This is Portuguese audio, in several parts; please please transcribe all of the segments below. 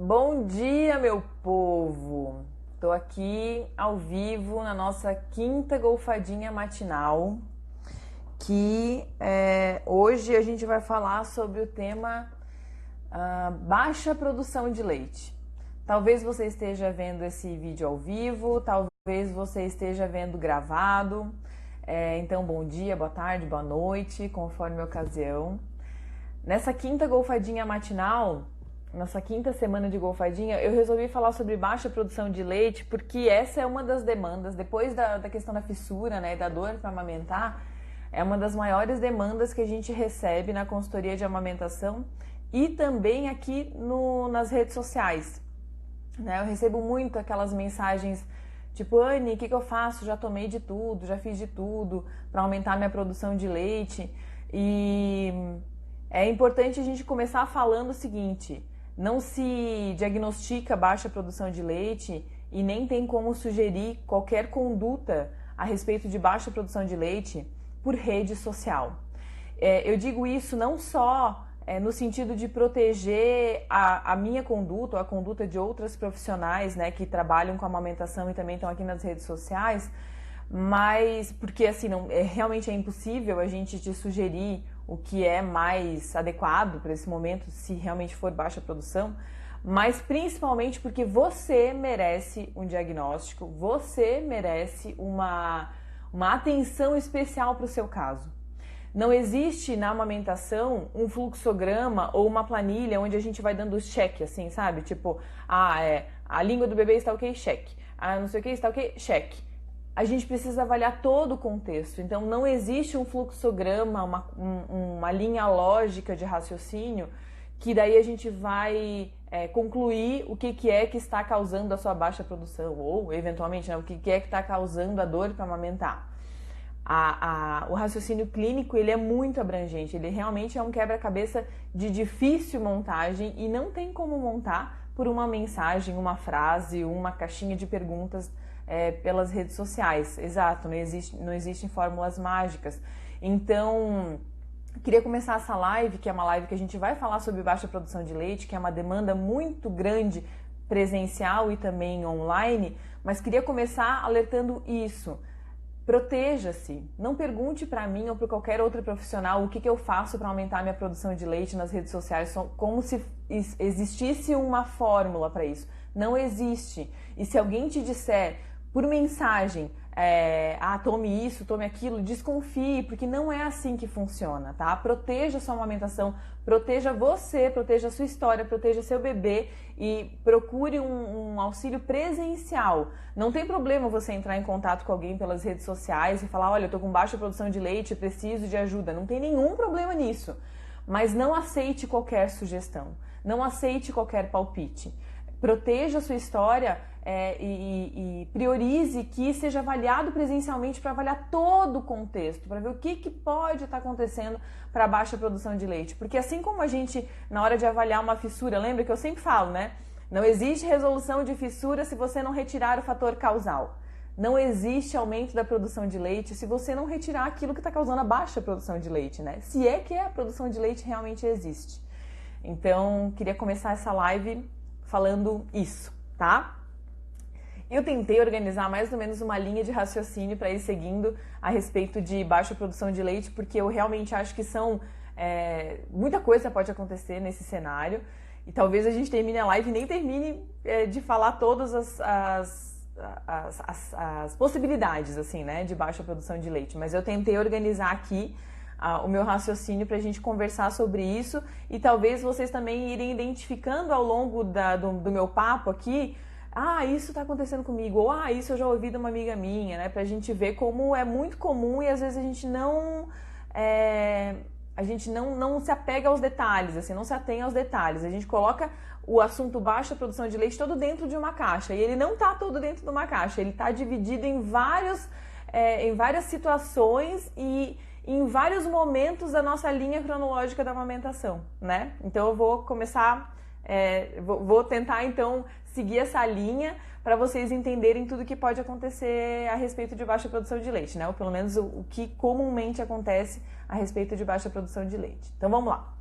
Bom dia, meu povo! Tô aqui ao vivo na nossa quinta golfadinha matinal, hoje a gente vai falar sobre o tema baixa produção de leite. Talvez você esteja vendo esse vídeo ao vivo, talvez você esteja vendo gravado. Então, bom dia, boa tarde, boa noite, conforme a ocasião. Nessa quinta golfadinha matinal, nossa quinta semana de golfadinha, eu resolvi falar sobre baixa produção de leite porque essa é uma das demandas, depois da questão da fissura, né, da dor para amamentar, é uma das maiores demandas que a gente recebe na consultoria de amamentação e também aqui nas redes sociais. Né? Eu recebo muito aquelas mensagens tipo, Anne, o que eu faço? Já tomei de tudo, já fiz de tudo para aumentar minha produção de leite. E é importante a gente começar falando o seguinte: não se diagnostica baixa produção de leite e nem tem como sugerir qualquer conduta a respeito de baixa produção de leite por rede social. Eu digo isso não só no sentido de proteger a minha conduta ou a conduta de outras profissionais, né, que trabalham com amamentação e também estão aqui nas redes sociais, mas porque assim realmente é impossível a gente te sugerir o que é mais adequado para esse momento, se realmente for baixa produção, mas principalmente porque você merece um diagnóstico, você merece uma atenção especial para o seu caso. Não existe na amamentação um fluxograma ou uma planilha onde a gente vai dando check, assim, sabe? Tipo, a língua do bebê está ok, check. Não sei o que, está ok, check. A gente precisa avaliar todo o contexto. Então, não existe um fluxograma, uma linha lógica de raciocínio que daí a gente vai concluir o que é que está causando a sua baixa produção ou, eventualmente, né, o que é que está causando a dor para amamentar. O raciocínio clínico ele é muito abrangente, ele realmente é um quebra-cabeça de difícil montagem e não tem como montar por uma mensagem, uma frase, uma caixinha de perguntas pelas redes sociais. Exato, não existem fórmulas mágicas. Então, queria começar essa live, que é uma live que a gente vai falar sobre baixa produção de leite, que é uma demanda muito grande presencial e também online, mas queria começar alertando isso. Proteja-se, não pergunte para mim ou para qualquer outro profissional o que eu faço para aumentar minha produção de leite nas redes sociais, como se existisse uma fórmula para isso. Não existe. E se alguém te disser por mensagem, tome isso, tome aquilo, desconfie, porque não é assim que funciona, tá? Proteja sua amamentação, proteja você, proteja a sua história, proteja seu bebê e procure um auxílio presencial. Não tem problema você entrar em contato com alguém pelas redes sociais e falar, olha, eu tô com baixa produção de leite, preciso de ajuda. Não tem nenhum problema nisso. Mas não aceite qualquer sugestão, não aceite qualquer palpite. Proteja a sua história e priorize que seja avaliado presencialmente para avaliar todo o contexto, para ver o que pode estar acontecendo para a baixa produção de leite. Porque assim como a gente, na hora de avaliar uma fissura, lembra que eu sempre falo, né? Não existe resolução de fissura se você não retirar o fator causal. Não existe aumento da produção de leite se você não retirar aquilo que está causando a baixa produção de leite, né? Se é que a produção de leite realmente existe. Então, queria começar essa live falando isso, tá? Eu tentei organizar mais ou menos uma linha de raciocínio para ir seguindo a respeito de baixa produção de leite, porque eu realmente acho que muita coisa pode acontecer nesse cenário, e talvez a gente termine a live e nem termine de falar todas as possibilidades, assim, né, de baixa produção de leite, mas eu tentei organizar aqui o meu raciocínio para a gente conversar sobre isso e talvez vocês também irem identificando ao longo do meu papo aqui, isso está acontecendo comigo, ou isso eu já ouvi de uma amiga minha, né, para a gente ver como é muito comum e às vezes a gente não se apega aos detalhes, assim, não se atém aos detalhes, a gente coloca o assunto baixa produção de leite todo dentro de uma caixa e ele não está todo dentro de uma caixa, ele está dividido em várias situações e em vários momentos da nossa linha cronológica da amamentação, né? Então eu vou começar, vou tentar então seguir essa linha para vocês entenderem tudo que pode acontecer a respeito de baixa produção de leite, né? Ou pelo menos o que comumente acontece a respeito de baixa produção de leite. Então vamos lá.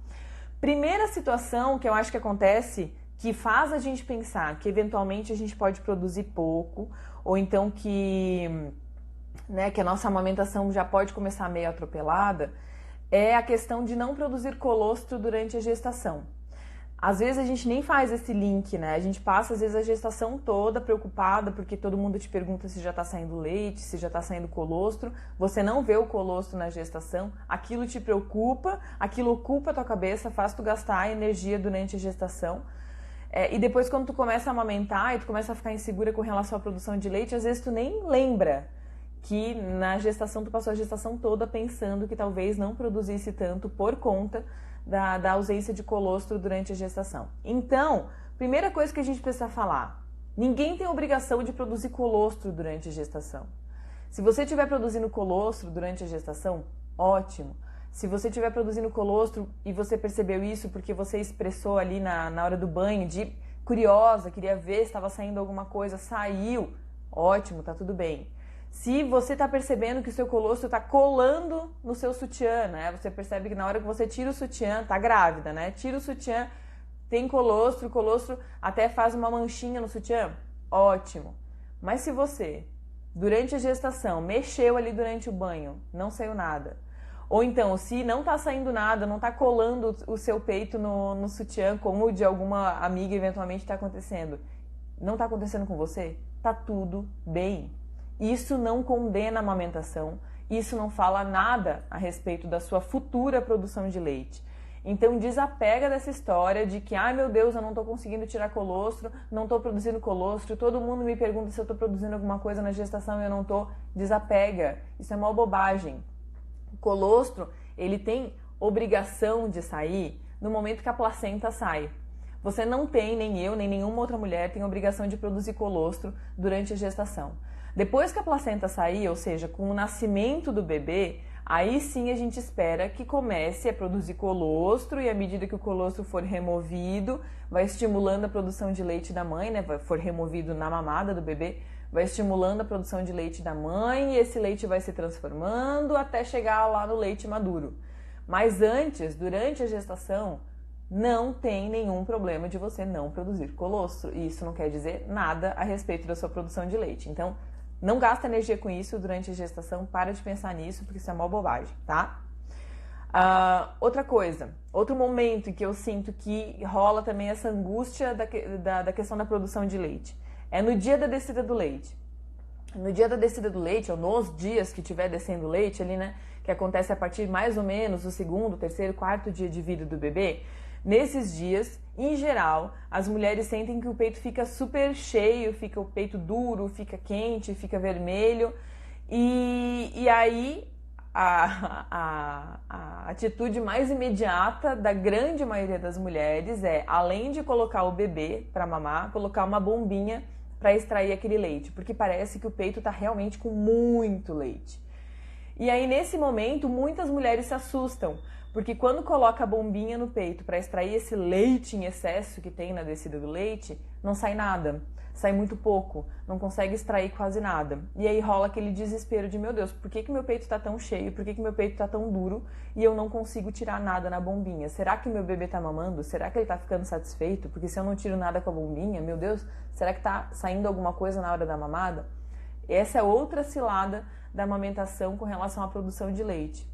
Primeira situação que eu acho que acontece que faz a gente pensar que eventualmente a gente pode produzir pouco, ou então que a nossa amamentação já pode começar meio atropelada, é a questão de não produzir colostro durante a gestação. Às vezes a gente nem faz esse link, né? A gente passa às vezes a gestação toda preocupada porque todo mundo te pergunta se já tá saindo leite, se já tá saindo colostro. Você não vê o colostro na gestação, aquilo te preocupa, aquilo ocupa a tua cabeça, faz tu gastar energia durante a gestação. E depois quando tu começa a amamentar e tu começa a ficar insegura com relação à produção de leite, às vezes tu nem lembra que na gestação tu passou a gestação toda pensando que talvez não produzisse tanto por conta da ausência de colostro durante a gestação. Então, primeira coisa que a gente precisa falar, ninguém tem obrigação de produzir colostro durante a gestação. Se você estiver produzindo colostro durante a gestação, ótimo. Se você estiver produzindo colostro e você percebeu isso porque você expressou ali na hora do banho, de curiosa, queria ver se estava saindo alguma coisa, saiu, ótimo, tá tudo bem. Se você está percebendo que o seu colostro está colando no seu sutiã, né? Você percebe que na hora que você tira o sutiã, tá grávida, né? Tira o sutiã, tem colostro, o colostro até faz uma manchinha no sutiã, ótimo. Mas se você, durante a gestação, mexeu ali durante o banho, não saiu nada, ou então, se não tá saindo nada, não tá colando o seu peito no sutiã, como de alguma amiga eventualmente está acontecendo, não tá acontecendo com você, tá tudo bem. Isso não condena a amamentação, isso não fala nada a respeito da sua futura produção de leite. Então desapega dessa história de que, ai meu Deus, eu não estou conseguindo tirar colostro, não estou produzindo colostro, todo mundo me pergunta se eu estou produzindo alguma coisa na gestação e eu não estou. Desapega, isso é uma bobagem. O colostro, ele tem obrigação de sair no momento que a placenta sai. Você não tem, nem eu, nem nenhuma outra mulher tem obrigação de produzir colostro durante a gestação. Depois que a placenta sair, ou seja, com o nascimento do bebê, aí sim a gente espera que comece a produzir colostro e à medida que o colostro for removido, vai estimulando a produção de leite da mãe, né? For removido na mamada do bebê, vai estimulando a produção de leite da mãe e esse leite vai se transformando até chegar lá no leite maduro. Mas antes, durante a gestação, não tem nenhum problema de você não produzir colostro. E isso não quer dizer nada a respeito da sua produção de leite. Então, não gasta energia com isso durante a gestação, para de pensar nisso, porque isso é uma bobagem, tá? Outra coisa, outro momento em que eu sinto que rola também essa angústia da questão da produção de leite, é no dia da descida do leite. No dia da descida do leite, ou nos dias que estiver descendo leite ali, né, que acontece a partir mais ou menos do segundo, terceiro, quarto dia de vida do bebê, nesses dias, em geral, as mulheres sentem que o peito fica super cheio, fica o peito duro, fica quente, fica vermelho. E aí a atitude mais imediata da grande maioria das mulheres é, além de colocar o bebê para mamar, colocar uma bombinha para extrair aquele leite, porque parece que o peito está realmente com muito leite. E aí, nesse momento, muitas mulheres se assustam, porque quando coloca a bombinha no peito para extrair esse leite em excesso que tem na descida do leite, não sai nada, sai muito pouco, não consegue extrair quase nada. E aí rola aquele desespero de, meu Deus, por que meu peito está tão cheio, por que meu peito está tão duro e eu não consigo tirar nada na bombinha? Será que o meu bebê está mamando? Será que ele está ficando satisfeito? Porque se eu não tiro nada com a bombinha, meu Deus, será que está saindo alguma coisa na hora da mamada? Essa é outra cilada da amamentação com relação à produção de leite.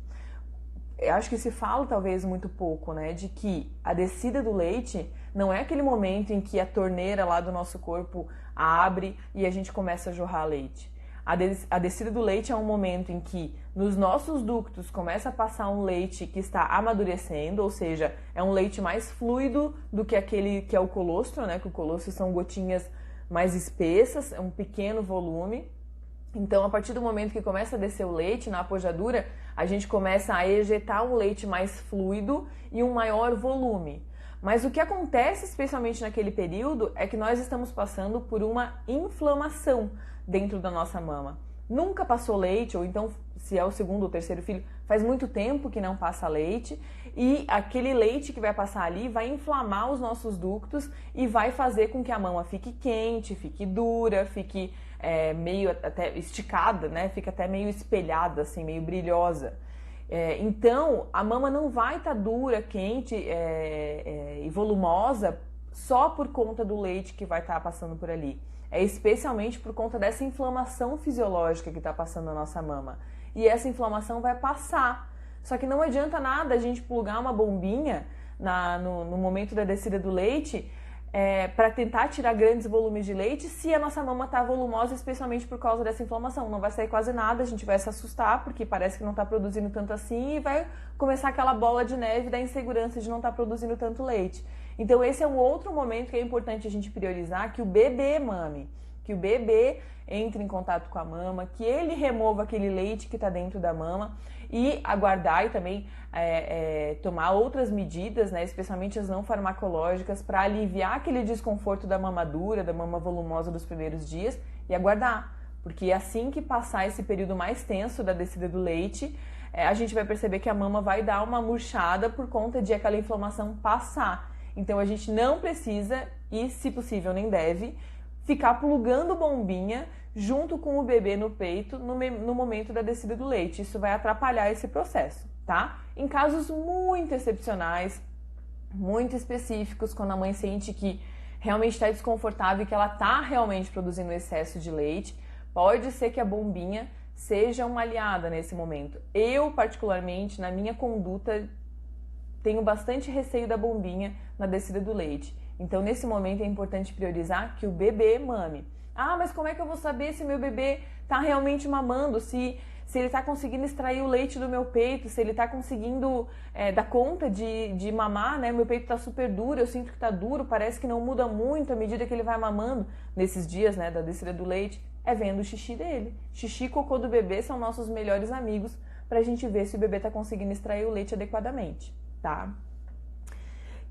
Eu acho que se fala talvez muito pouco, né, de que a descida do leite não é aquele momento em que a torneira lá do nosso corpo abre e a gente começa a jorrar leite. A descida do leite é um momento em que nos nossos ductos começa a passar um leite que está amadurecendo, ou seja, é um leite mais fluido do que aquele que é o colostro, né, que o colostro são gotinhas mais espessas, é um pequeno volume. Então, a partir do momento que começa a descer o leite na apojadura, a gente começa a ejetar um leite mais fluido e um maior volume. Mas o que acontece, especialmente naquele período, é que nós estamos passando por uma inflamação dentro da nossa mama. Nunca passou leite, ou então, se é o segundo ou terceiro filho, faz muito tempo que não passa leite, e aquele leite que vai passar ali vai inflamar os nossos ductos e vai fazer com que a mama fique quente, fique dura, fique meio até esticada, né? Fica até meio espelhada, assim, meio brilhosa. Então, a mama não vai estar dura, quente e volumosa só por conta do leite que vai estar passando por ali. É especialmente por conta dessa inflamação fisiológica que está passando na nossa mama. E essa inflamação vai passar. Só que não adianta nada a gente plugar uma bombinha no momento da descida do leite para tentar tirar grandes volumes de leite se a nossa mama está volumosa, especialmente por causa dessa inflamação. Não vai sair quase nada, a gente vai se assustar porque parece que não está produzindo tanto assim e vai começar aquela bola de neve da insegurança de não estar produzindo tanto leite. Então esse é um outro momento que é importante a gente priorizar, que o bebê mame, que o bebê entre em contato com a mama, que ele remova aquele leite que está dentro da mama e aguardar e também tomar outras medidas, né, especialmente as não farmacológicas, para aliviar aquele desconforto da mamadura, da mama volumosa dos primeiros dias e aguardar, porque assim que passar esse período mais tenso da descida do leite, a gente vai perceber que a mama vai dar uma murchada por conta de aquela inflamação passar. Então a gente não precisa e, se possível, nem deve ficar plugando bombinha junto com o bebê no peito no momento da descida do leite. Isso vai atrapalhar esse processo, tá? Em casos muito excepcionais, muito específicos, quando a mãe sente que realmente está desconfortável e que ela está realmente produzindo excesso de leite, pode ser que a bombinha seja uma aliada nesse momento. Eu, particularmente, na minha conduta, tenho bastante receio da bombinha na descida do leite. Então, nesse momento, é importante priorizar que o bebê mame. Ah, mas como é que eu vou saber se meu bebê está realmente mamando, se ele está conseguindo extrair o leite do meu peito, se ele está conseguindo dar conta de mamar, né? Meu peito está super duro, eu sinto que está duro, parece que não muda muito à medida que ele vai mamando. Nesses dias, né, da descida do leite, é vendo o xixi dele. Xixi e cocô do bebê são nossos melhores amigos para a gente ver se o bebê está conseguindo extrair o leite adequadamente, tá?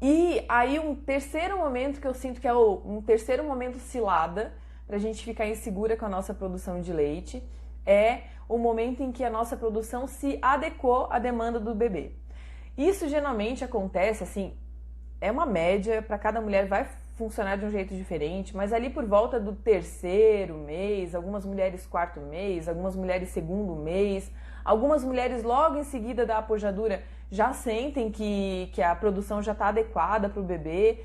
E aí um terceiro momento que eu sinto que é um terceiro momento cilada para a gente ficar insegura com a nossa produção de leite é o momento em que a nossa produção se adequou à demanda do bebê. Isso geralmente acontece, assim, é uma média, para cada mulher vai funcionar de um jeito diferente, mas ali por volta do terceiro mês, algumas mulheres quarto mês, algumas mulheres segundo mês, algumas mulheres logo em seguida da apojadura já sentem que a produção já está adequada para o bebê,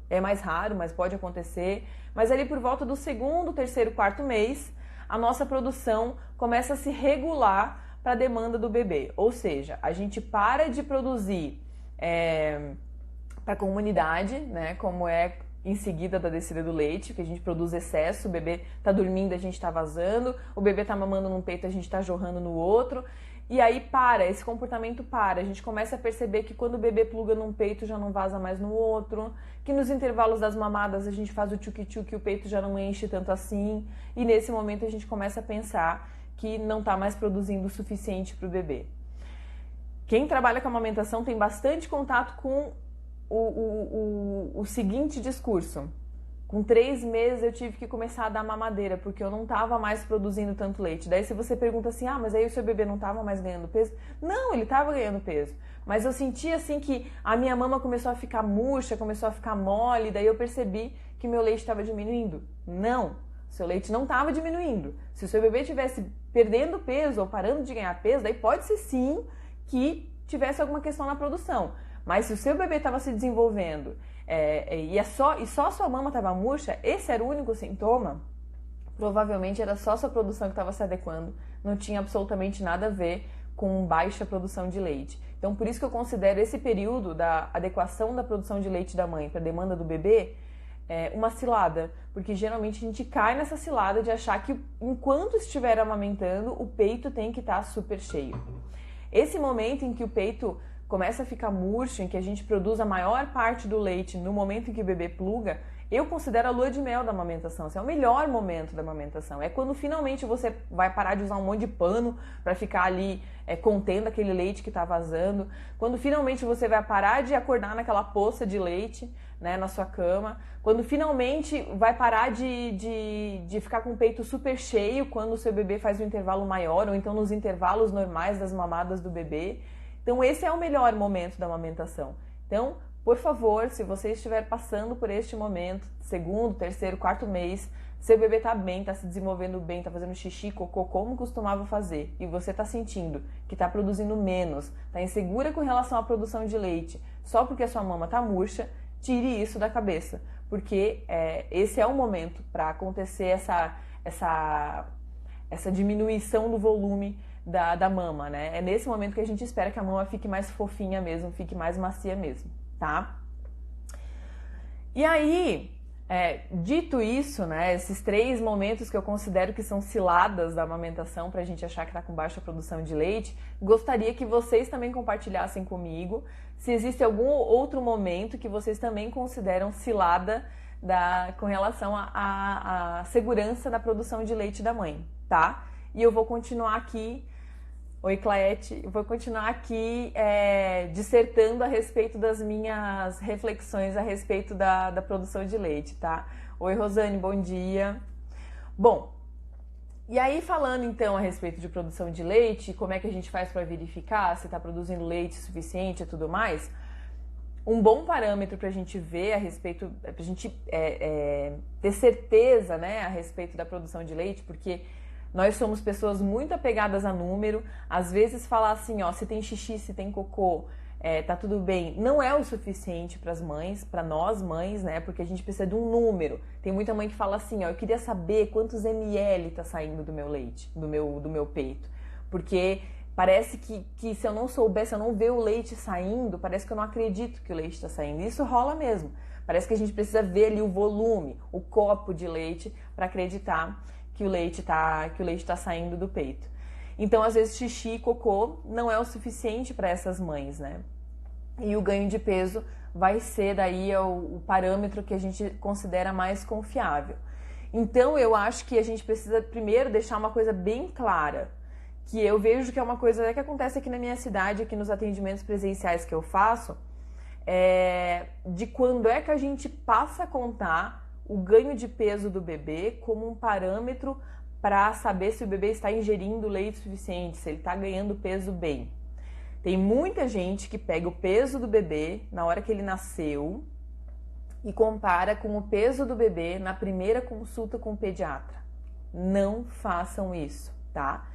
é mais raro, mas pode acontecer. Mas ali por volta do segundo, terceiro, quarto mês, a nossa produção começa a se regular para a demanda do bebê. Ou seja, a gente para de produzir para a comunidade, né, como é em seguida da descida do leite, que a gente produz excesso, o bebê está dormindo, a gente está vazando, o bebê está mamando num peito, a gente está jorrando no outro. E aí esse comportamento para, a gente começa a perceber que quando o bebê pluga num peito já não vaza mais no outro, que nos intervalos das mamadas a gente faz o tchuc-tchuc e o peito já não enche tanto assim, e nesse momento a gente começa a pensar que não está mais produzindo o suficiente para o bebê. Quem trabalha com amamentação tem bastante contato com o seguinte discurso: com 3 meses eu tive que começar a dar mamadeira, porque eu não estava mais produzindo tanto leite. Daí se você pergunta assim, ah, mas aí o seu bebê não estava mais ganhando peso? Não, ele estava ganhando peso. Mas eu senti assim que a minha mama começou a ficar murcha, começou a ficar mole, daí eu percebi que meu leite estava diminuindo. Não, seu leite não estava diminuindo. Se o seu bebê estivesse perdendo peso ou parando de ganhar peso, daí pode ser sim que tivesse alguma questão na produção. Mas se o seu bebê estava se desenvolvendo e só sua mama estava murcha, esse era o único sintoma, provavelmente era só sua produção que estava se adequando, não tinha absolutamente nada a ver com baixa produção de leite. Então, por isso que eu considero esse período da adequação da produção de leite da mãe para a demanda do bebê uma cilada, porque geralmente a gente cai nessa cilada de achar que enquanto estiver amamentando, o peito tem que estar super cheio. Esse momento em que o peito começa a ficar murcho, em que a gente produz a maior parte do leite no momento em que o bebê pluga, eu considero a lua de mel da amamentação. Esse é o melhor momento da amamentação. É quando finalmente você vai parar de usar um monte de pano para ficar ali contendo aquele leite que está vazando. Quando finalmente você vai parar de acordar naquela poça de leite, né, na sua cama. Quando finalmente vai parar de ficar com o peito super cheio quando o seu bebê faz um intervalo maior, ou então nos intervalos normais das mamadas do bebê. Então esse é o melhor momento da amamentação. Então, por favor, se você estiver passando por este momento, segundo, terceiro, quarto mês, seu bebê está bem, está se desenvolvendo bem, está fazendo xixi, cocô, como costumava fazer, e você está sentindo que está produzindo menos, está insegura com relação à produção de leite, só porque a sua mama está murcha, tire isso da cabeça, porque esse é o momento para acontecer essa diminuição do volume da mama, né? É nesse momento que a gente espera que a mama fique mais fofinha mesmo, fique mais macia mesmo, tá? E aí, dito isso, né, esses 3 momentos que eu considero que são ciladas da amamentação pra gente achar que tá com baixa produção de leite, gostaria que vocês também compartilhassem comigo se existe algum outro momento que vocês também consideram cilada com relação à segurança da produção de leite da mãe, tá? E eu vou continuar aqui. Oi, Claete. Eu vou continuar aqui dissertando a respeito das minhas reflexões a respeito da produção de leite, tá? Oi, Rosane, bom dia. Bom, e aí falando então a respeito de produção de leite, como é que a gente faz para verificar se está produzindo leite suficiente e tudo mais, um bom parâmetro para a gente ver a respeito, para a gente ter certeza, né, a respeito da produção de leite, porque nós somos pessoas muito apegadas a número, às vezes falar assim, ó, se tem xixi, se tem cocô, tá tudo bem, não é o suficiente para as mães, para nós mães, né, porque a gente precisa de um número. Tem muita mãe que fala assim, ó, eu queria saber quantos ml tá saindo do meu leite, do meu peito, porque parece que se eu não souber, se eu não ver o leite saindo, parece que eu não acredito que o leite está saindo. Isso rola mesmo, parece que a gente precisa ver ali o volume, o copo de leite para acreditar que o leite tá saindo do peito. Então, às vezes, xixi e cocô não é o suficiente para essas mães, né? E o ganho de peso vai ser daí o parâmetro que a gente considera mais confiável. Então, eu acho que a gente precisa primeiro deixar uma coisa bem clara, que eu vejo que é uma coisa que acontece aqui na minha cidade, aqui nos atendimentos presenciais que eu faço, de quando é que a gente passa a contar o ganho de peso do bebê como um parâmetro para saber se o bebê está ingerindo leite suficiente, se ele está ganhando peso bem. Tem muita gente que pega o peso do bebê na hora que ele nasceu e compara com o peso do bebê na primeira consulta com o pediatra. Não façam isso, tá?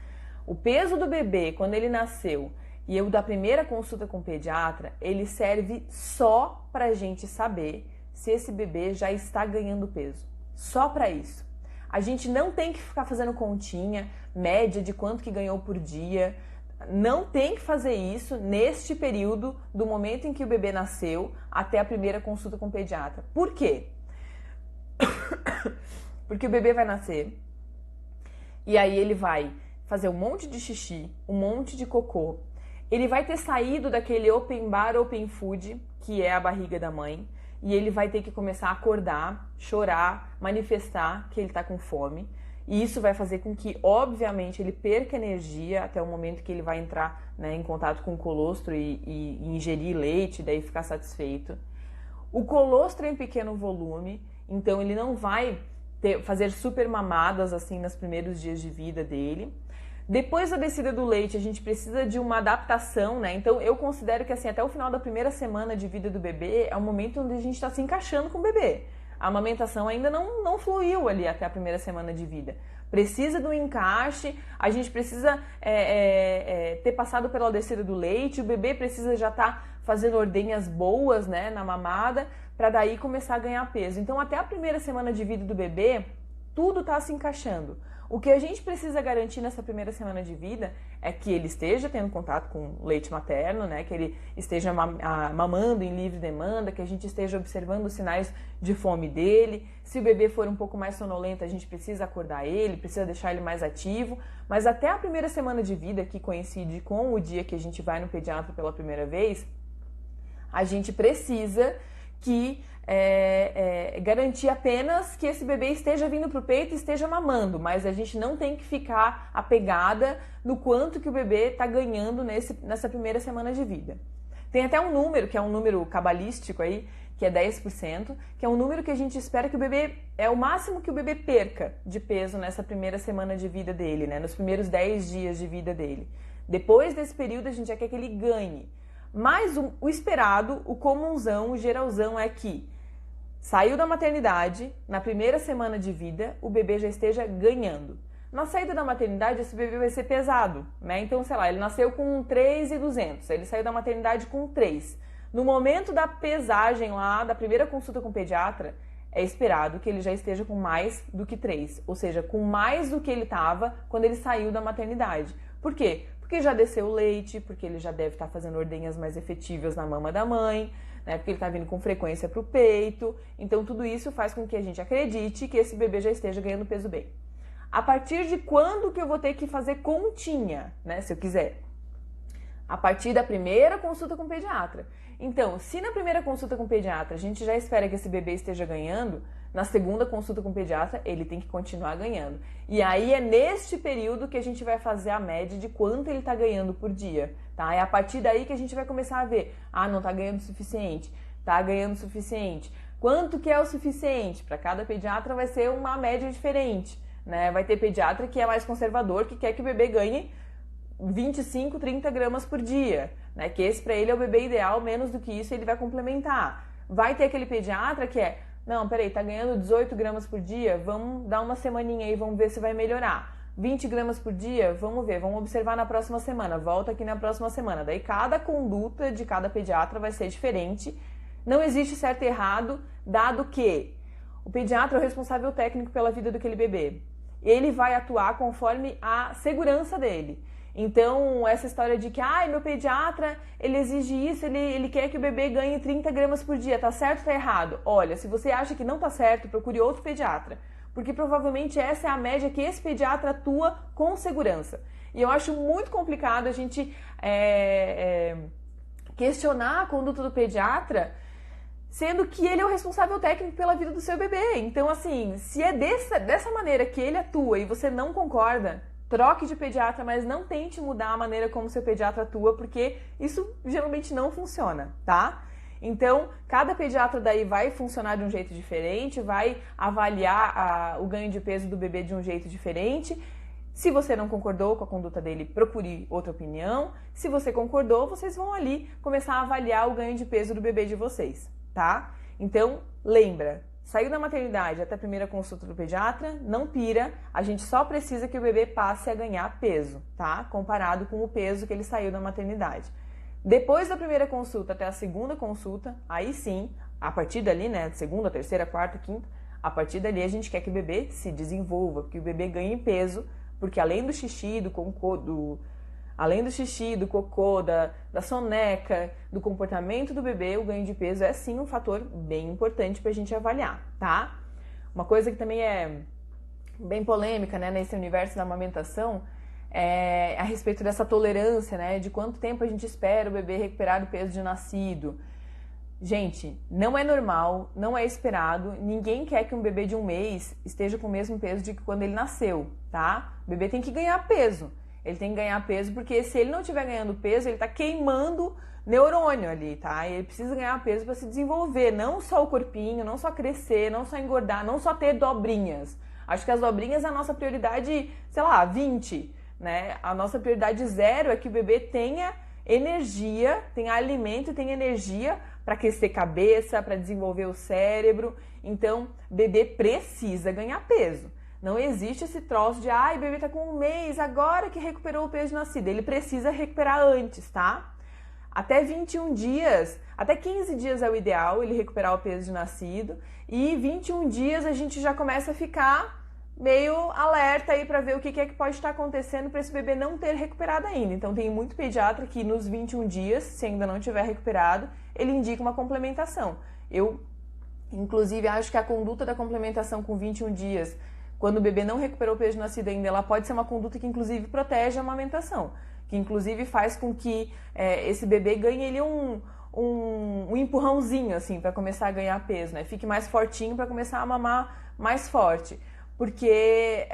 O peso do bebê quando ele nasceu e o da primeira consulta com o pediatra, ele serve só para a gente saber se esse bebê já está ganhando peso. Só para isso. A gente não tem que ficar fazendo continha, média de quanto que ganhou por dia. Não tem que fazer isso neste período do momento em que o bebê nasceu até a primeira consulta com o pediatra. Por quê? Porque o bebê vai nascer e aí ele vai fazer um monte de xixi, um monte de cocô. Ele vai ter saído daquele open bar, open food, que é a barriga da mãe, e ele vai ter que começar a acordar, chorar, manifestar que ele está com fome. E isso vai fazer com que, obviamente, ele perca energia até o momento que ele vai entrar, né, em contato com o colostro e ingerir leite, daí ficar satisfeito. O colostro é em pequeno volume, então ele não vai fazer super mamadas assim nos primeiros dias de vida dele. Depois da descida do leite, a gente precisa de uma adaptação, né? Então, eu considero que assim, até o final da primeira semana de vida do bebê é o momento onde a gente está se encaixando com o bebê. A amamentação ainda não fluiu ali até a primeira semana de vida. Precisa do encaixe, a gente precisa ter passado pela descida do leite, o bebê precisa já estar fazendo ordenhas boas, né, na mamada, para daí começar a ganhar peso. Então, até a primeira semana de vida do bebê, tudo está se encaixando. O que a gente precisa garantir nessa primeira semana de vida é que ele esteja tendo contato com leite materno, né? Que ele esteja mamando em livre demanda, que a gente esteja observando os sinais de fome dele. Se o bebê for um pouco mais sonolento, a gente precisa acordar ele, precisa deixar ele mais ativo. Mas até a primeira semana de vida, que coincide com o dia que a gente vai no pediatra pela primeira vez, a gente precisa garantir apenas que esse bebê esteja vindo para o peito e esteja mamando, mas a gente não tem que ficar apegada no quanto que o bebê está ganhando nessa primeira semana de vida. Tem até um número, que é um número cabalístico aí, que é 10%, que é um número que a gente espera que o bebê, é o máximo que o bebê perca de peso nessa primeira semana de vida dele, né? Nos primeiros 10 dias de vida dele. Depois desse período a gente já quer que ele ganhe. Mas o esperado, o comunzão, o geralzão é que saiu da maternidade, na primeira semana de vida, o bebê já esteja ganhando. Na saída da maternidade, esse bebê vai ser pesado, né? Então, sei lá, ele nasceu com 3,200, ele saiu da maternidade com 3. No momento da pesagem lá, da primeira consulta com o pediatra, é esperado que ele já esteja com mais do que 3, ou seja, com mais do que ele estava quando ele saiu da maternidade. Por quê? Porque já desceu o leite, porque ele já deve estar fazendo ordenhas mais efetivas na mama da mãe, né? Porque ele está vindo com frequência para o peito. Então, tudo isso faz com que a gente acredite que esse bebê já esteja ganhando peso bem. A partir de quando que eu vou ter que fazer continha, né? Se eu quiser. A partir da primeira consulta com o pediatra. Então, se na primeira consulta com o pediatra a gente já espera que esse bebê esteja ganhando, na segunda consulta com o pediatra ele tem que continuar ganhando. E aí é neste período que a gente vai fazer a média de quanto ele está ganhando por dia, tá? É a partir daí que a gente vai começar a ver, não está ganhando o suficiente, está ganhando o suficiente. Quanto que é o suficiente? Para cada pediatra vai ser uma média diferente, né? Vai ter pediatra que é mais conservador, que quer que o bebê ganhe 25, 30 gramas por dia, né? Que esse para ele é o bebê ideal, menos do que isso ele vai complementar. Vai ter aquele pediatra que é, não, peraí, tá ganhando 18 gramas por dia, vamos dar uma semaninha aí, vamos ver se vai melhorar. 20 gramas por dia, vamos ver, vamos observar na próxima semana, volta aqui na próxima semana. Daí cada conduta de cada pediatra vai ser diferente. Não existe certo e errado, dado que o pediatra é o responsável técnico pela vida daquele bebê. Ele vai atuar conforme a segurança dele. Então, essa história de que, meu pediatra, ele exige isso, ele quer que o bebê ganhe 30 gramas por dia, tá certo ou tá errado? Olha, se você acha que não tá certo, procure outro pediatra, porque provavelmente essa é a média que esse pediatra atua com segurança. E eu acho muito complicado a gente questionar a conduta do pediatra, sendo que ele é o responsável técnico pela vida do seu bebê. Então, assim, se é dessa maneira que ele atua e você não concorda, troque de pediatra, mas não tente mudar a maneira como seu pediatra atua, porque isso geralmente não funciona, tá? Então, cada pediatra daí vai funcionar de um jeito diferente, vai avaliar o ganho de peso do bebê de um jeito diferente. Se você não concordou com a conduta dele, procure outra opinião. Se você concordou, vocês vão ali começar a avaliar o ganho de peso do bebê de vocês, tá? Então, lembra, saiu da maternidade até a primeira consulta do pediatra, não pira, a gente só precisa que o bebê passe a ganhar peso, tá? Comparado com o peso que ele saiu da maternidade. Depois da primeira consulta até a segunda consulta, aí sim, a partir dali, né, segunda, terceira, quarta, quinta, a partir dali a gente quer que o bebê se desenvolva, que o bebê ganhe peso, porque além do xixi, do cocô, da soneca, do comportamento do bebê, o ganho de peso é sim um fator bem importante para a gente avaliar, tá? Uma coisa que também é bem polêmica, né, nesse universo da amamentação é a respeito dessa tolerância, né, de quanto tempo a gente espera o bebê recuperar o peso de nascido. Gente, não é normal, não é esperado, ninguém quer que um bebê de 1 mês esteja com o mesmo peso de que quando ele nasceu, tá? O bebê tem que ganhar peso. Ele tem que ganhar peso porque se ele não estiver ganhando peso, ele está queimando neurônio ali, tá? Ele precisa ganhar peso para se desenvolver, não só o corpinho, não só crescer, não só engordar, não só ter dobrinhas. Acho que as dobrinhas é a nossa prioridade, 20, né? A nossa prioridade 0 é que o bebê tenha energia, tenha alimento e tenha energia para crescer cabeça, para desenvolver o cérebro. Então, bebê precisa ganhar peso. Não existe esse troço de, o bebê tá com 1 mês, agora que recuperou o peso de nascido. Ele precisa recuperar antes, tá? Até 21 dias, até 15 dias é o ideal ele recuperar o peso de nascido. E 21 dias a gente já começa a ficar meio alerta aí para ver o que é que pode estar acontecendo para esse bebê não ter recuperado ainda. Então tem muito pediatra que nos 21 dias, se ainda não tiver recuperado, ele indica uma complementação. Eu, inclusive, acho que a conduta da complementação com 21 dias, quando o bebê não recuperou o peso de nascido ainda, ela pode ser uma conduta que inclusive protege a amamentação, que inclusive faz com que esse bebê ganhe ele um empurrãozinho assim para começar a ganhar peso, né? Fique mais fortinho para começar a mamar mais forte. Porque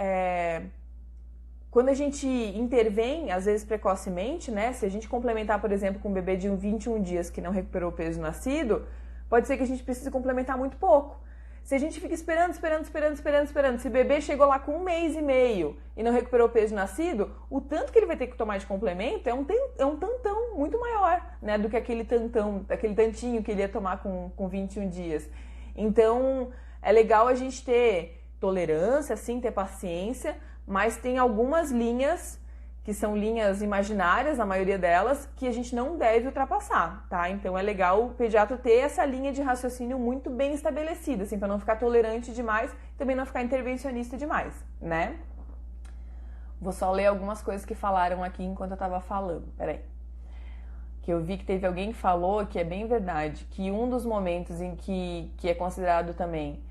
quando a gente intervém, às vezes precocemente, né? Se a gente complementar, por exemplo, com um bebê de 21 dias que não recuperou o peso nascido, pode ser que a gente precise complementar muito pouco. Se a gente fica esperando, se o bebê chegou lá com 1 mês e meio e não recuperou o peso nascido, o tanto que ele vai ter que tomar de complemento é um tantão muito maior, né? Do que aquele tantinho que ele ia tomar com 21 dias. Então, é legal a gente ter tolerância, sim, ter paciência, mas tem algumas linhas que são linhas imaginárias, a maioria delas, que a gente não deve ultrapassar, tá? Então é legal o pediatra ter essa linha de raciocínio muito bem estabelecida, assim, para não ficar tolerante demais, também não ficar intervencionista demais, né? Vou só ler algumas coisas que falaram aqui enquanto eu tava falando, peraí. Que eu vi que teve alguém que falou, que é bem verdade, que um dos momentos em que é considerado também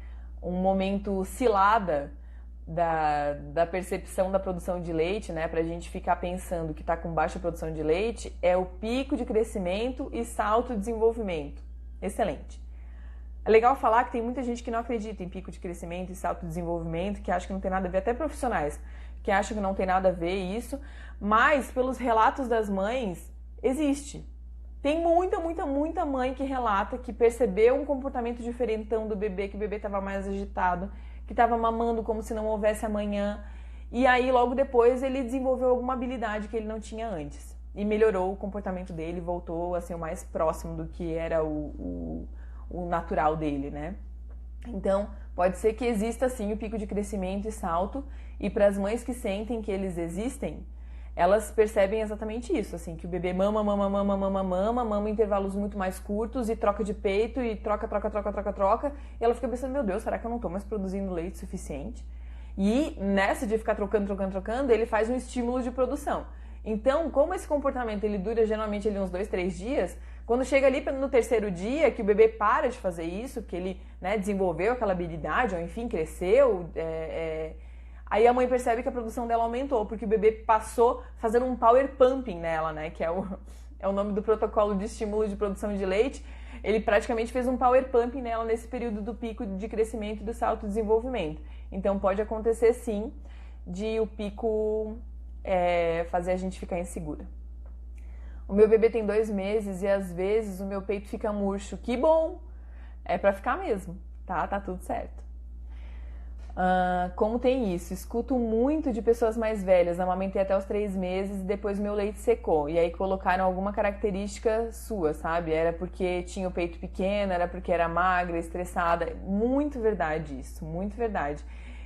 um momento cilada da percepção da produção de leite, né, pra gente ficar pensando que tá com baixa produção de leite, é o pico de crescimento e salto de desenvolvimento. Excelente. É legal falar que tem muita gente que não acredita em pico de crescimento e salto de desenvolvimento, que acha que não tem nada a ver, até profissionais, que acham que não tem nada a ver isso, mas pelos relatos das mães, existe. Tem muita mãe que relata que percebeu um comportamento diferentão do bebê, que o bebê estava mais agitado, que estava mamando como se não houvesse amanhã, e aí logo depois ele desenvolveu alguma habilidade que ele não tinha antes, e melhorou o comportamento dele, voltou a ser o mais próximo do que era o natural dele, né? Então, pode ser que exista sim o pico de crescimento e salto, e para as mães que sentem que eles existem, elas percebem exatamente isso, assim, que o bebê mama em intervalos muito mais curtos e troca de peito e troca, e ela fica pensando, meu Deus, será que eu não tô mais produzindo leite suficiente? E nessa de ficar trocando, ele faz um estímulo de produção. Então, como esse comportamento ele dura geralmente ali uns 2, 3 dias, quando chega ali no terceiro dia, que o bebê para de fazer isso, que ele, né, desenvolveu aquela habilidade, ou enfim, cresceu, aí a mãe percebe que a produção dela aumentou, porque o bebê passou fazendo um power pumping nela, né? Que é o nome do protocolo de estímulo de produção de leite. Ele praticamente fez um power pumping nela nesse período do pico de crescimento e do salto de desenvolvimento. Então pode acontecer sim de o pico fazer a gente ficar insegura. O meu bebê tem 2 meses e às vezes o meu peito fica murcho. Que bom! É pra ficar mesmo, tá? Tá tudo certo. Como tem isso? Escuto muito de pessoas mais velhas, amamentei até os 3 meses e depois meu leite secou. E aí colocaram alguma característica sua, sabe? Era porque tinha o peito pequeno, era porque era magra, estressada. Muito verdade isso, muito verdade.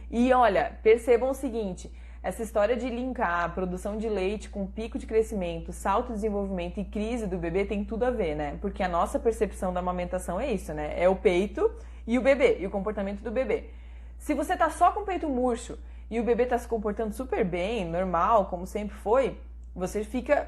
E olha, percebam o seguinte, essa história de linkar a produção de leite com pico de crescimento, salto de desenvolvimento e crise do bebê tem tudo a ver, né? Porque a nossa percepção da amamentação é isso, né? É o peito e o bebê, e o comportamento do bebê. Se você tá só com o peito murcho e o bebê tá se comportando super bem, normal, como sempre foi, você fica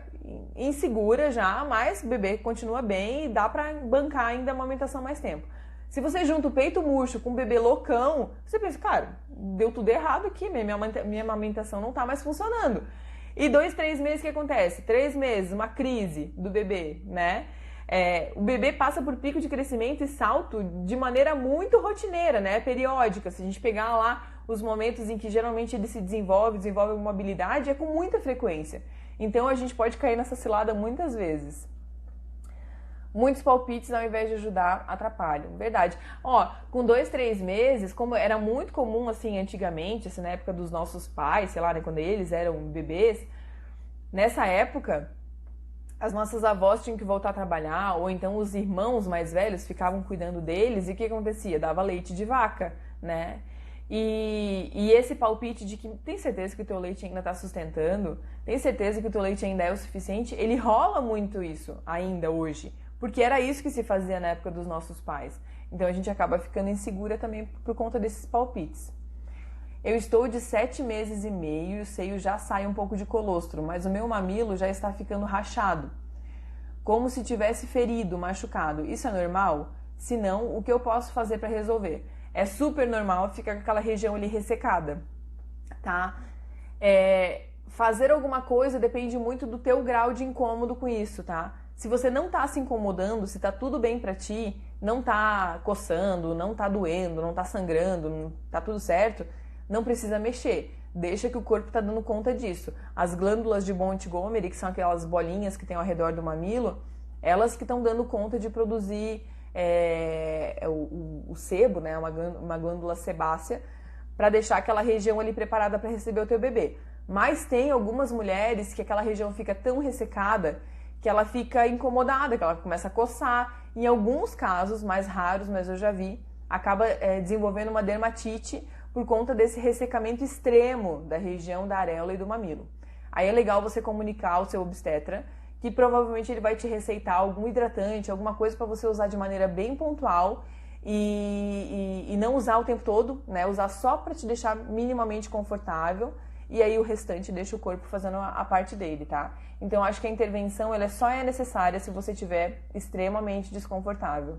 insegura já, mas o bebê continua bem e dá pra bancar ainda a amamentação mais tempo. Se você junta o peito murcho com o bebê loucão, você pensa, cara, deu tudo errado aqui, minha amamentação não tá mais funcionando. E 2, 3 meses, o que acontece? 3 meses, uma crise do bebê, né? O bebê passa por pico de crescimento e salto de maneira muito rotineira, né? Periódica. Se a gente pegar lá os momentos em que geralmente ele se desenvolve alguma habilidade, é com muita frequência. Então a gente pode cair nessa cilada muitas vezes. Muitos palpites, ao invés de ajudar, atrapalham. Verdade. Ó, com 2, 3 meses, como era muito comum, assim, antigamente, assim, na época dos nossos pais, sei lá, né, quando eles eram bebês, nessa época, as nossas avós tinham que voltar a trabalhar, ou então os irmãos mais velhos ficavam cuidando deles, e o que acontecia? Dava leite de vaca, né? E esse palpite de que tem certeza que o teu leite ainda está sustentando, tem certeza que o teu leite ainda é o suficiente, ele rola muito isso ainda hoje. Porque era isso que se fazia na época dos nossos pais. Então a gente acaba ficando insegura também por conta desses palpites. Eu estou de 7 meses e meio e o seio já sai um pouco de colostro, mas o meu mamilo já está ficando rachado, como se tivesse ferido, machucado. Isso é normal? Se não, o que eu posso fazer para resolver? É super normal ficar com aquela região ali ressecada, tá? Fazer alguma coisa depende muito do teu grau de incômodo com isso, tá? Se você não tá se incomodando, se tá tudo bem pra ti, não tá coçando, não tá doendo, não tá sangrando, tá tudo certo, não precisa mexer. Deixa que o corpo tá dando conta disso. As glândulas de Montgomery, que são aquelas bolinhas que tem ao redor do mamilo, elas que estão dando conta de produzir o sebo, né, uma glândula sebácea, para deixar aquela região ali preparada para receber o teu bebê. Mas tem algumas mulheres que aquela região fica tão ressecada que ela fica incomodada, que ela começa a coçar. Em alguns casos, mais raros, mas eu já vi, acaba desenvolvendo uma dermatite por conta desse ressecamento extremo da região da areola e do mamilo. Aí é legal você comunicar ao seu obstetra que provavelmente ele vai te receitar algum hidratante, alguma coisa para você usar de maneira bem pontual e não usar o tempo todo, né? Usar só para te deixar minimamente confortável e aí o restante deixa o corpo fazendo a parte dele, tá? Então acho que a intervenção ela só é necessária se você estiver extremamente desconfortável.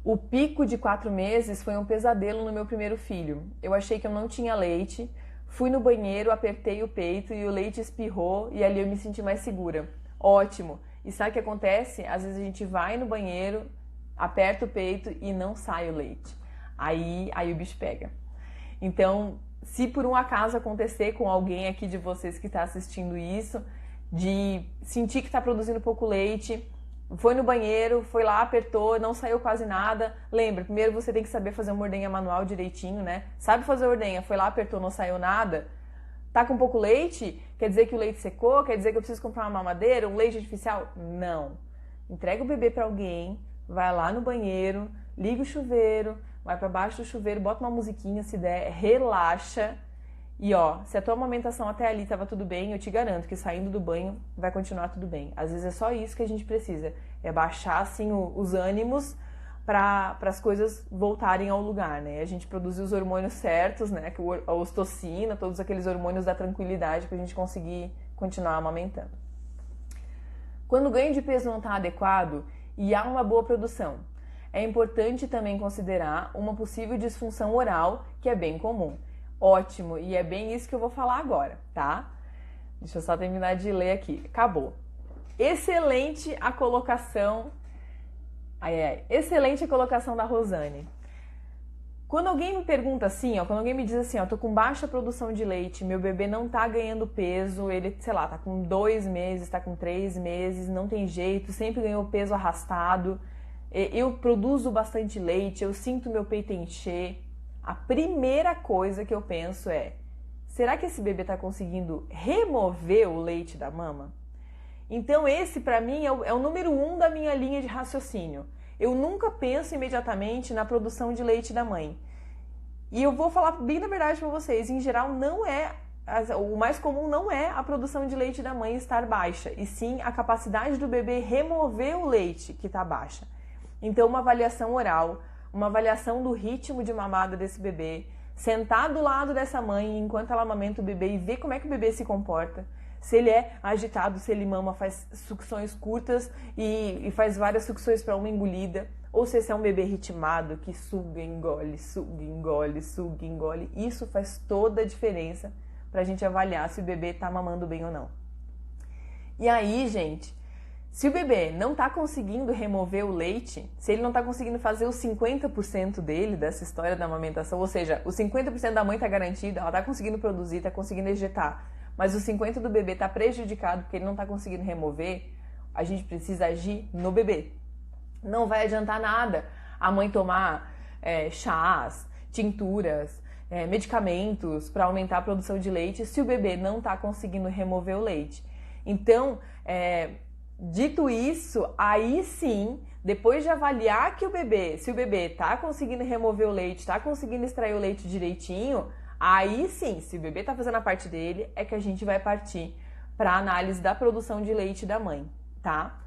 O pico de 4 meses foi um pesadelo no meu primeiro filho. Eu achei que eu não tinha leite, fui no banheiro, apertei o peito e o leite espirrou e ali eu me senti mais segura. Ótimo! E sabe o que acontece? Às vezes a gente vai no banheiro, aperta o peito e não sai o leite. Aí o bicho pega. Então, se por um acaso acontecer com alguém aqui de vocês que está assistindo isso, de sentir que está produzindo pouco leite, foi no banheiro, foi lá, apertou, não saiu quase nada. Lembra, primeiro você tem que saber fazer uma ordenha manual direitinho, né? Sabe fazer a ordenha, foi lá, apertou, não saiu nada. Tá com pouco leite? Quer dizer que o leite secou? Quer dizer que eu preciso comprar uma mamadeira, um leite artificial? Não. Entrega o bebê para alguém, vai lá no banheiro, liga o chuveiro, vai para baixo do chuveiro, bota uma musiquinha se der, relaxa. E ó, se a tua amamentação até ali estava tudo bem, eu te garanto que saindo do banho vai continuar tudo bem. Às vezes é só isso que a gente precisa, é baixar assim os ânimos para as coisas voltarem ao lugar, né? A gente produzir os hormônios certos, né? A ocitocina, todos aqueles hormônios da tranquilidade para a gente conseguir continuar amamentando. Quando o ganho de peso não está adequado e há uma boa produção, é importante também considerar uma possível disfunção oral, que é bem comum. Ótimo, e é bem isso que eu vou falar agora, tá? Deixa eu só terminar de ler aqui. Acabou. Excelente a colocação. Excelente a colocação da Rosane. Quando alguém me pergunta assim, ó, quando alguém me diz assim, ó, tô com baixa produção de leite, meu bebê não tá ganhando peso, ele, sei lá, tá com 2 meses, tá com 3 meses, não tem jeito, sempre ganhou peso arrastado, eu produzo bastante leite, eu sinto meu peito encher. A primeira coisa que eu penso é, será que esse bebê está conseguindo remover o leite da mama? Então esse para mim é o número 1 da minha linha de raciocínio. Eu nunca penso imediatamente na produção de leite da mãe. E eu vou falar bem na verdade para vocês, em geral o mais comum não é a produção de leite da mãe estar baixa, e sim a capacidade do bebê remover o leite que está baixa. Então uma avaliação oral, uma avaliação do ritmo de mamada desse bebê, sentar do lado dessa mãe enquanto ela amamenta o bebê e ver como é que o bebê se comporta. Se ele é agitado, se ele mama, faz sucções curtas e faz várias sucções para uma engolida. Ou se esse é um bebê ritmado que suga, engole, suga, engole, suga, engole. Isso faz toda a diferença para a gente avaliar se o bebê está mamando bem ou não. E aí, gente, se o bebê não está conseguindo remover o leite, se ele não está conseguindo fazer os 50% dele, dessa história da amamentação, ou seja, os 50% da mãe está garantido, ela está conseguindo produzir, está conseguindo ejetar, mas os 50% do bebê está prejudicado porque ele não está conseguindo remover, a gente precisa agir no bebê. Não vai adiantar nada a mãe tomar chás, tinturas, medicamentos para aumentar a produção de leite se o bebê não está conseguindo remover o leite. Então, dito isso, aí sim, depois de avaliar que se o bebê está conseguindo remover o leite, está conseguindo extrair o leite direitinho, aí sim, se o bebê está fazendo a parte dele, é que a gente vai partir para a análise da produção de leite da mãe, tá?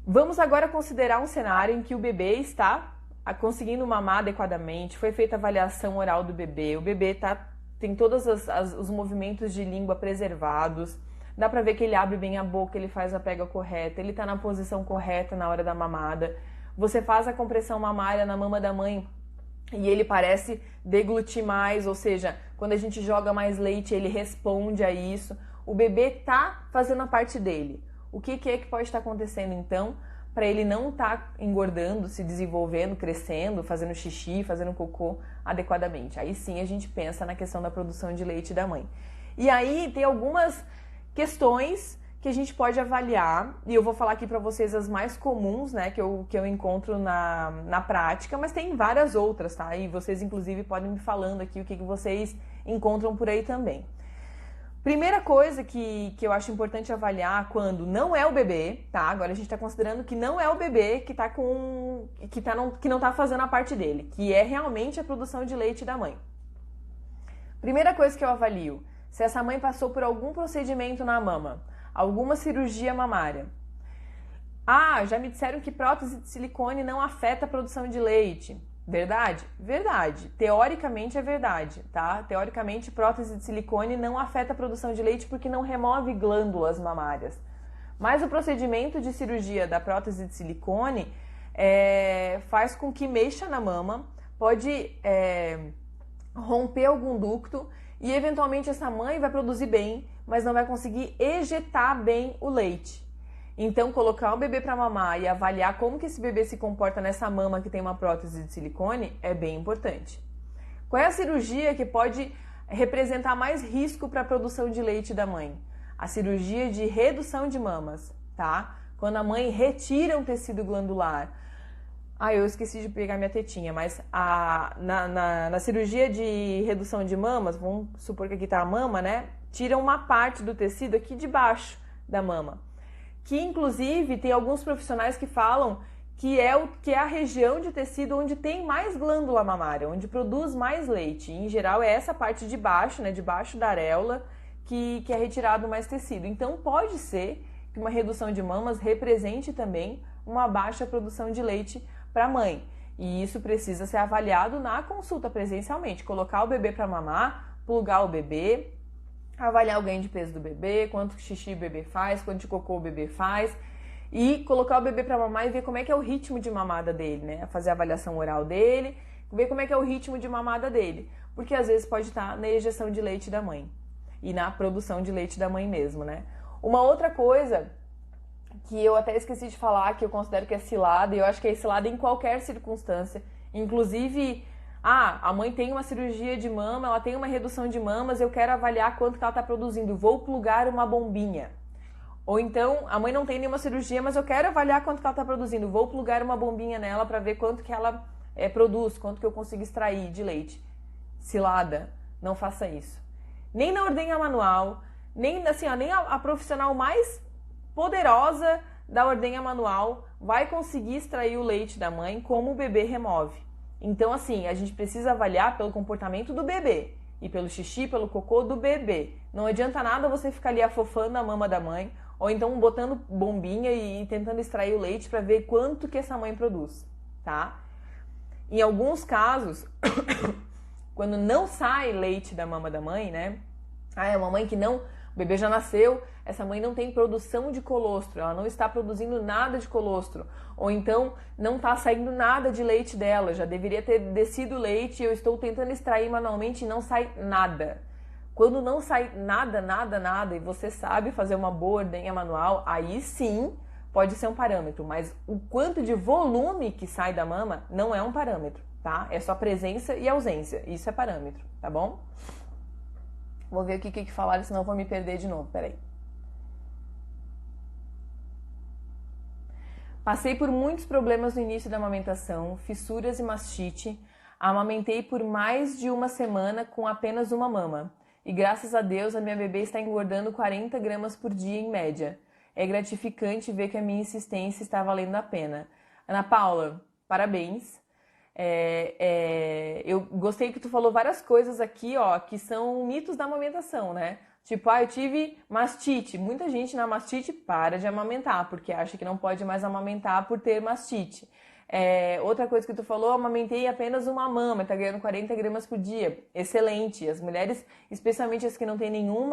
Vamos agora considerar um cenário em que o bebê está conseguindo mamar adequadamente, foi feita a avaliação oral do bebê, o bebê tem todos os movimentos de língua preservados, dá pra ver que ele abre bem a boca, ele faz a pega correta, ele tá na posição correta na hora da mamada. Você faz a compressão mamária na mama da mãe e ele parece deglutir mais, ou seja, quando a gente joga mais leite, ele responde a isso. O bebê tá fazendo a parte dele. O que é que pode estar acontecendo então para ele não estar engordando, se desenvolvendo, crescendo, fazendo xixi, fazendo cocô adequadamente? Aí sim a gente pensa na questão da produção de leite da mãe. E aí tem algumas questões que a gente pode avaliar, e eu vou falar aqui para vocês as mais comuns, né, que eu encontro na prática, mas tem várias outras, tá? E vocês, inclusive, podem me falando aqui o que vocês encontram por aí também. Primeira coisa que eu acho importante avaliar quando não é o bebê, tá? Agora a gente está considerando que não é o bebê que não tá fazendo a parte dele, que é realmente a produção de leite da mãe. Primeira coisa que eu avalio, se essa mãe passou por algum procedimento na mama, alguma cirurgia mamária. Ah, já me disseram que prótese de silicone não afeta a produção de leite. Verdade? Verdade. Teoricamente é verdade, tá? Teoricamente, prótese de silicone não afeta a produção de leite porque não remove glândulas mamárias. Mas o procedimento de cirurgia da prótese de silicone faz com que mexa na mama, pode romper algum ducto e eventualmente essa mãe vai produzir bem, mas não vai conseguir ejetar bem o leite. Então, colocar o bebê para mamar e avaliar como que esse bebê se comporta nessa mama que tem uma prótese de silicone é bem importante. Qual é a cirurgia que pode representar mais risco para a produção de leite da mãe? A cirurgia de redução de mamas, tá? Quando a mãe retira um tecido glandular. Ah, eu esqueci de pegar minha tetinha, mas na cirurgia de redução de mamas, vamos supor que aqui tá a mama, né? Tira uma parte do tecido aqui de baixo da mama. Que inclusive tem alguns profissionais que falam que é a região de tecido onde tem mais glândula mamária, onde produz mais leite. E, em geral é essa parte de baixo, né, debaixo da areola, que é retirado mais tecido. Então pode ser que uma redução de mamas represente também uma baixa produção de leite para a mãe. E isso precisa ser avaliado na consulta presencialmente. Colocar o bebê para mamar, plugar o bebê, avaliar o ganho de peso do bebê, quanto xixi o bebê faz, quanto de cocô o bebê faz e colocar o bebê para mamar e ver como é que é o ritmo de mamada dele, né? Fazer a avaliação oral dele, ver como é que é o ritmo de mamada dele, porque às vezes pode estar na ejeção de leite da mãe e na produção de leite da mãe mesmo, né? Uma outra coisa que eu até esqueci de falar, que eu considero que é cilada, e eu acho que é cilada em qualquer circunstância, inclusive a mãe tem uma cirurgia de mama, ela tem uma redução de mamas, eu quero avaliar quanto que ela está produzindo, vou plugar uma bombinha. Ou então, a mãe não tem nenhuma cirurgia, mas eu quero avaliar quanto que ela está produzindo, vou plugar uma bombinha nela para ver quanto que ela produz, quanto que eu consigo extrair de leite. Cilada, não faça isso. Nem na ordenha manual, nem assim, nem a profissional mais poderosa da ordenha manual vai conseguir extrair o leite da mãe como o bebê remove. Então, assim, a gente precisa avaliar pelo comportamento do bebê e pelo xixi, pelo cocô do bebê. Não adianta nada você ficar ali afofando a mama da mãe ou então botando bombinha e tentando extrair o leite para ver quanto que essa mãe produz, tá? Em alguns casos, quando não sai leite da mama da mãe, né? É uma mãe que não... O bebê já nasceu, essa mãe não tem produção de colostro, ela não está produzindo nada de colostro. Ou então não está saindo nada de leite dela, já deveria ter descido leite, eu estou tentando extrair manualmente e não sai nada. Quando não sai nada, e você sabe fazer uma boa ordenha manual, aí sim pode ser um parâmetro. Mas o quanto de volume que sai da mama não é um parâmetro, tá? É só presença e ausência, isso é parâmetro, tá bom? Vou ver aqui o que falaram, senão eu vou me perder de novo, peraí. Passei por muitos problemas no início da amamentação, fissuras e mastite. Amamentei por mais de uma semana com apenas uma mama. E graças a Deus a minha bebê está engordando 40 gramas por dia em média. É gratificante ver que a minha insistência está valendo a pena. Ana Paula, parabéns. Eu gostei que tu falou várias coisas aqui, ó, que são mitos da amamentação, né? Tipo, eu tive mastite. Muita gente na mastite para de amamentar, porque acha que não pode mais amamentar por ter mastite. Outra coisa que tu falou, amamentei apenas uma mama, tá ganhando 40 gramas por dia. Excelente. As mulheres, especialmente as que não têm nenhum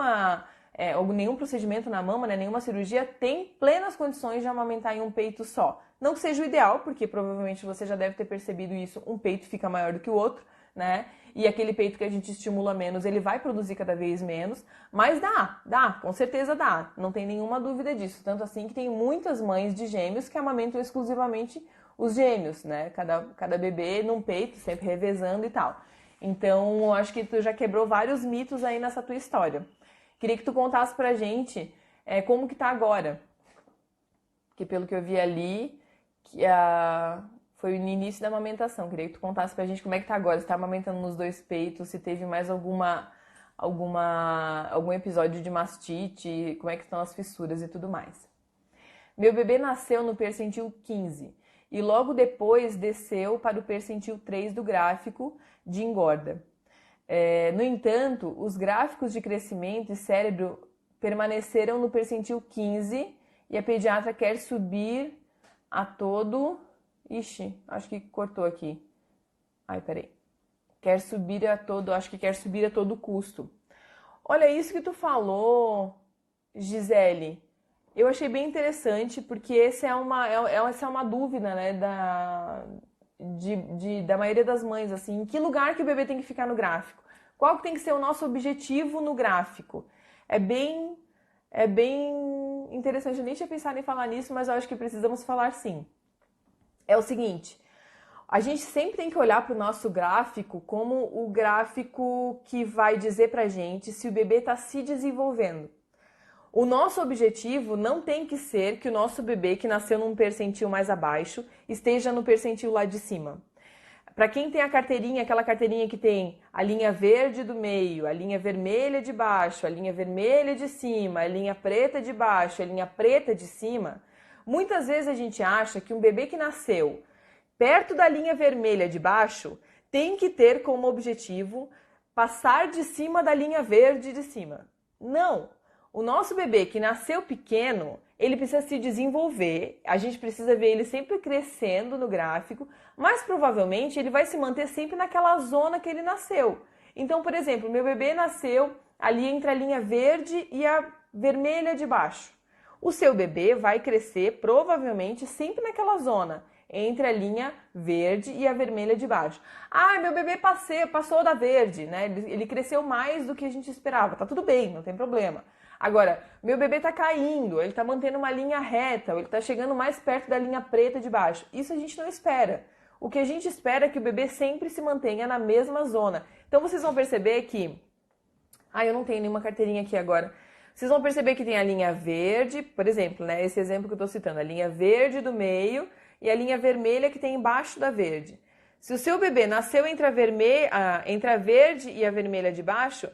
procedimento na mama, né, nenhuma cirurgia, têm plenas condições de amamentar em um peito só. Não que seja o ideal, porque provavelmente você já deve ter percebido isso, um peito fica maior do que o outro, né? E aquele peito que a gente estimula menos, ele vai produzir cada vez menos, mas dá, com certeza dá, não tem nenhuma dúvida disso. Tanto assim que tem muitas mães de gêmeos que amamentam exclusivamente os gêmeos, né? Cada bebê num peito, sempre revezando e tal. Então, eu acho que tu já quebrou vários mitos aí nessa tua história. Queria que tu contasse pra gente como que tá agora. Porque pelo que eu vi ali, foi no início da amamentação. Queria que tu contasse pra gente como é que tá agora. Se tá amamentando nos dois peitos, se teve mais algum episódio de mastite, como é que estão as fissuras e tudo mais. Meu bebê nasceu no percentil 15 e logo depois desceu para o percentil 3 do gráfico de engorda. No entanto, os gráficos de crescimento e cérebro permaneceram no percentil 15 e a pediatra quer subir a todo... Ixi, acho que cortou aqui. Ai, peraí. Quer subir a todo... Acho que quer subir a todo custo. Olha, isso que tu falou, Gisele, eu achei bem interessante, porque essa é uma dúvida, né, da maioria das mães, assim, em que lugar que o bebê tem que ficar no gráfico? Qual que tem que ser o nosso objetivo no gráfico? É bem interessante, eu nem tinha pensado em falar nisso, mas eu acho que precisamos falar sim. É o seguinte, a gente sempre tem que olhar para o nosso gráfico como o gráfico que vai dizer para a gente se o bebê está se desenvolvendo. O nosso objetivo não tem que ser que o nosso bebê que nasceu num percentil mais abaixo esteja no percentil lá de cima. Para quem tem a carteirinha, aquela carteirinha que tem a linha verde do meio, a linha vermelha de baixo, a linha vermelha de cima, a linha preta de baixo, a linha preta de cima, muitas vezes a gente acha que um bebê que nasceu perto da linha vermelha de baixo tem que ter como objetivo passar de cima da linha verde de cima. Não! O nosso bebê que nasceu pequeno, ele precisa se desenvolver, a gente precisa ver ele sempre crescendo no gráfico, mas provavelmente ele vai se manter sempre naquela zona que ele nasceu. Então, por exemplo, meu bebê nasceu ali entre a linha verde e a vermelha de baixo. O seu bebê vai crescer provavelmente sempre naquela zona, entre a linha verde e a vermelha de baixo. Ah, meu bebê passou da verde, né? Ele cresceu mais do que a gente esperava. Tá tudo bem, não tem problema. Agora, meu bebê tá caindo, ele tá mantendo uma linha reta, ele tá chegando mais perto da linha preta de baixo. Isso a gente não espera. O que a gente espera é que o bebê sempre se mantenha na mesma zona. Então vocês vão perceber que... Ah, eu não tenho nenhuma carteirinha aqui agora. Vocês vão perceber que tem a linha verde, por exemplo, né? Esse exemplo que eu tô citando, a linha verde do meio e a linha vermelha que tem embaixo da verde. Se o seu bebê nasceu entre a verde e a vermelha de baixo,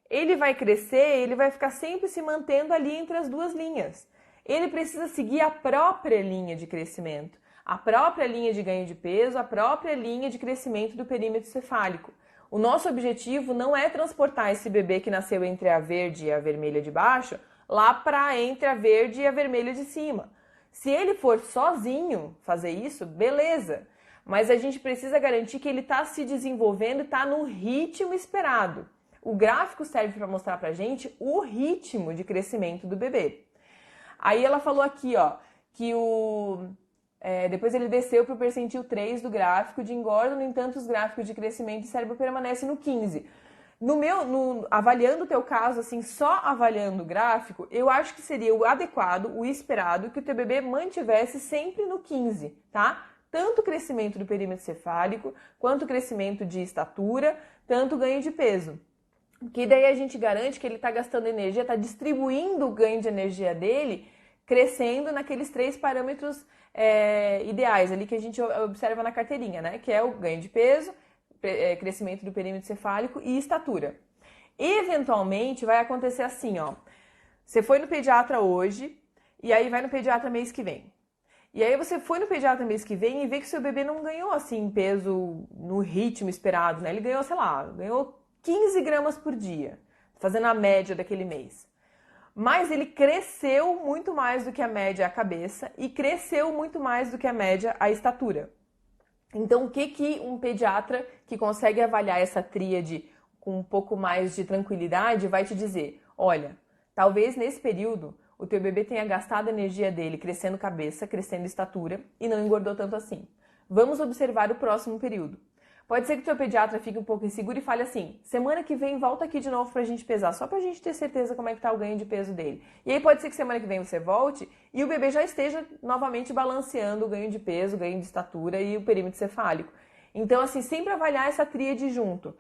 ele vai crescer, ele vai ficar sempre se mantendo ali entre as duas linhas. Ele precisa seguir a própria linha de crescimento, a própria linha de ganho de peso, a própria linha de crescimento do perímetro cefálico. O nosso objetivo não é transportar esse bebê que nasceu entre a verde e a vermelha de baixo lá para entre a verde e a vermelha de cima. Se ele for sozinho fazer isso, beleza. Mas a gente precisa garantir que ele está se desenvolvendo e está no ritmo esperado. O gráfico serve para mostrar para a gente o ritmo de crescimento do bebê. Aí ela falou aqui, ó, que depois ele desceu para o percentil 3 do gráfico de engorda, no entanto os gráficos de crescimento de cérebro permanecem no 15. Avaliando o teu caso, assim, só avaliando o gráfico, eu acho que seria o adequado, o esperado, que o teu bebê mantivesse sempre no 15, tá? Tanto o crescimento do perímetro cefálico, quanto o crescimento de estatura, tanto o ganho de peso. Que daí a gente garante que ele está gastando energia, está distribuindo o ganho de energia dele, crescendo naqueles 3 parâmetros ideais ali que a gente observa na carteirinha, né? Que é o ganho de peso, crescimento do perímetro cefálico e estatura. Eventualmente vai acontecer assim, ó. Você foi no pediatra hoje e aí vai no pediatra mês que vem. E aí você foi no pediatra mês que vem e vê que seu bebê não ganhou assim peso no ritmo esperado, né? Ele ganhou, sei lá, ganhou 15 gramas por dia, fazendo a média daquele mês. Mas ele cresceu muito mais do que a média a cabeça e cresceu muito mais do que a média a estatura. Então, o que um pediatra que consegue avaliar essa tríade com um pouco mais de tranquilidade vai te dizer? Olha, talvez nesse período o teu bebê tenha gastado a energia dele crescendo cabeça, crescendo estatura e não engordou tanto assim. Vamos observar o próximo período. Pode ser que o teu pediatra fique um pouco inseguro e fale assim, semana que vem volta aqui de novo pra gente pesar, só pra gente ter certeza como é que tá o ganho de peso dele. E aí pode ser que semana que vem você volte e o bebê já esteja novamente balanceando o ganho de peso, o ganho de estatura e o perímetro cefálico. Então, assim, sempre avaliar essa tríade junto.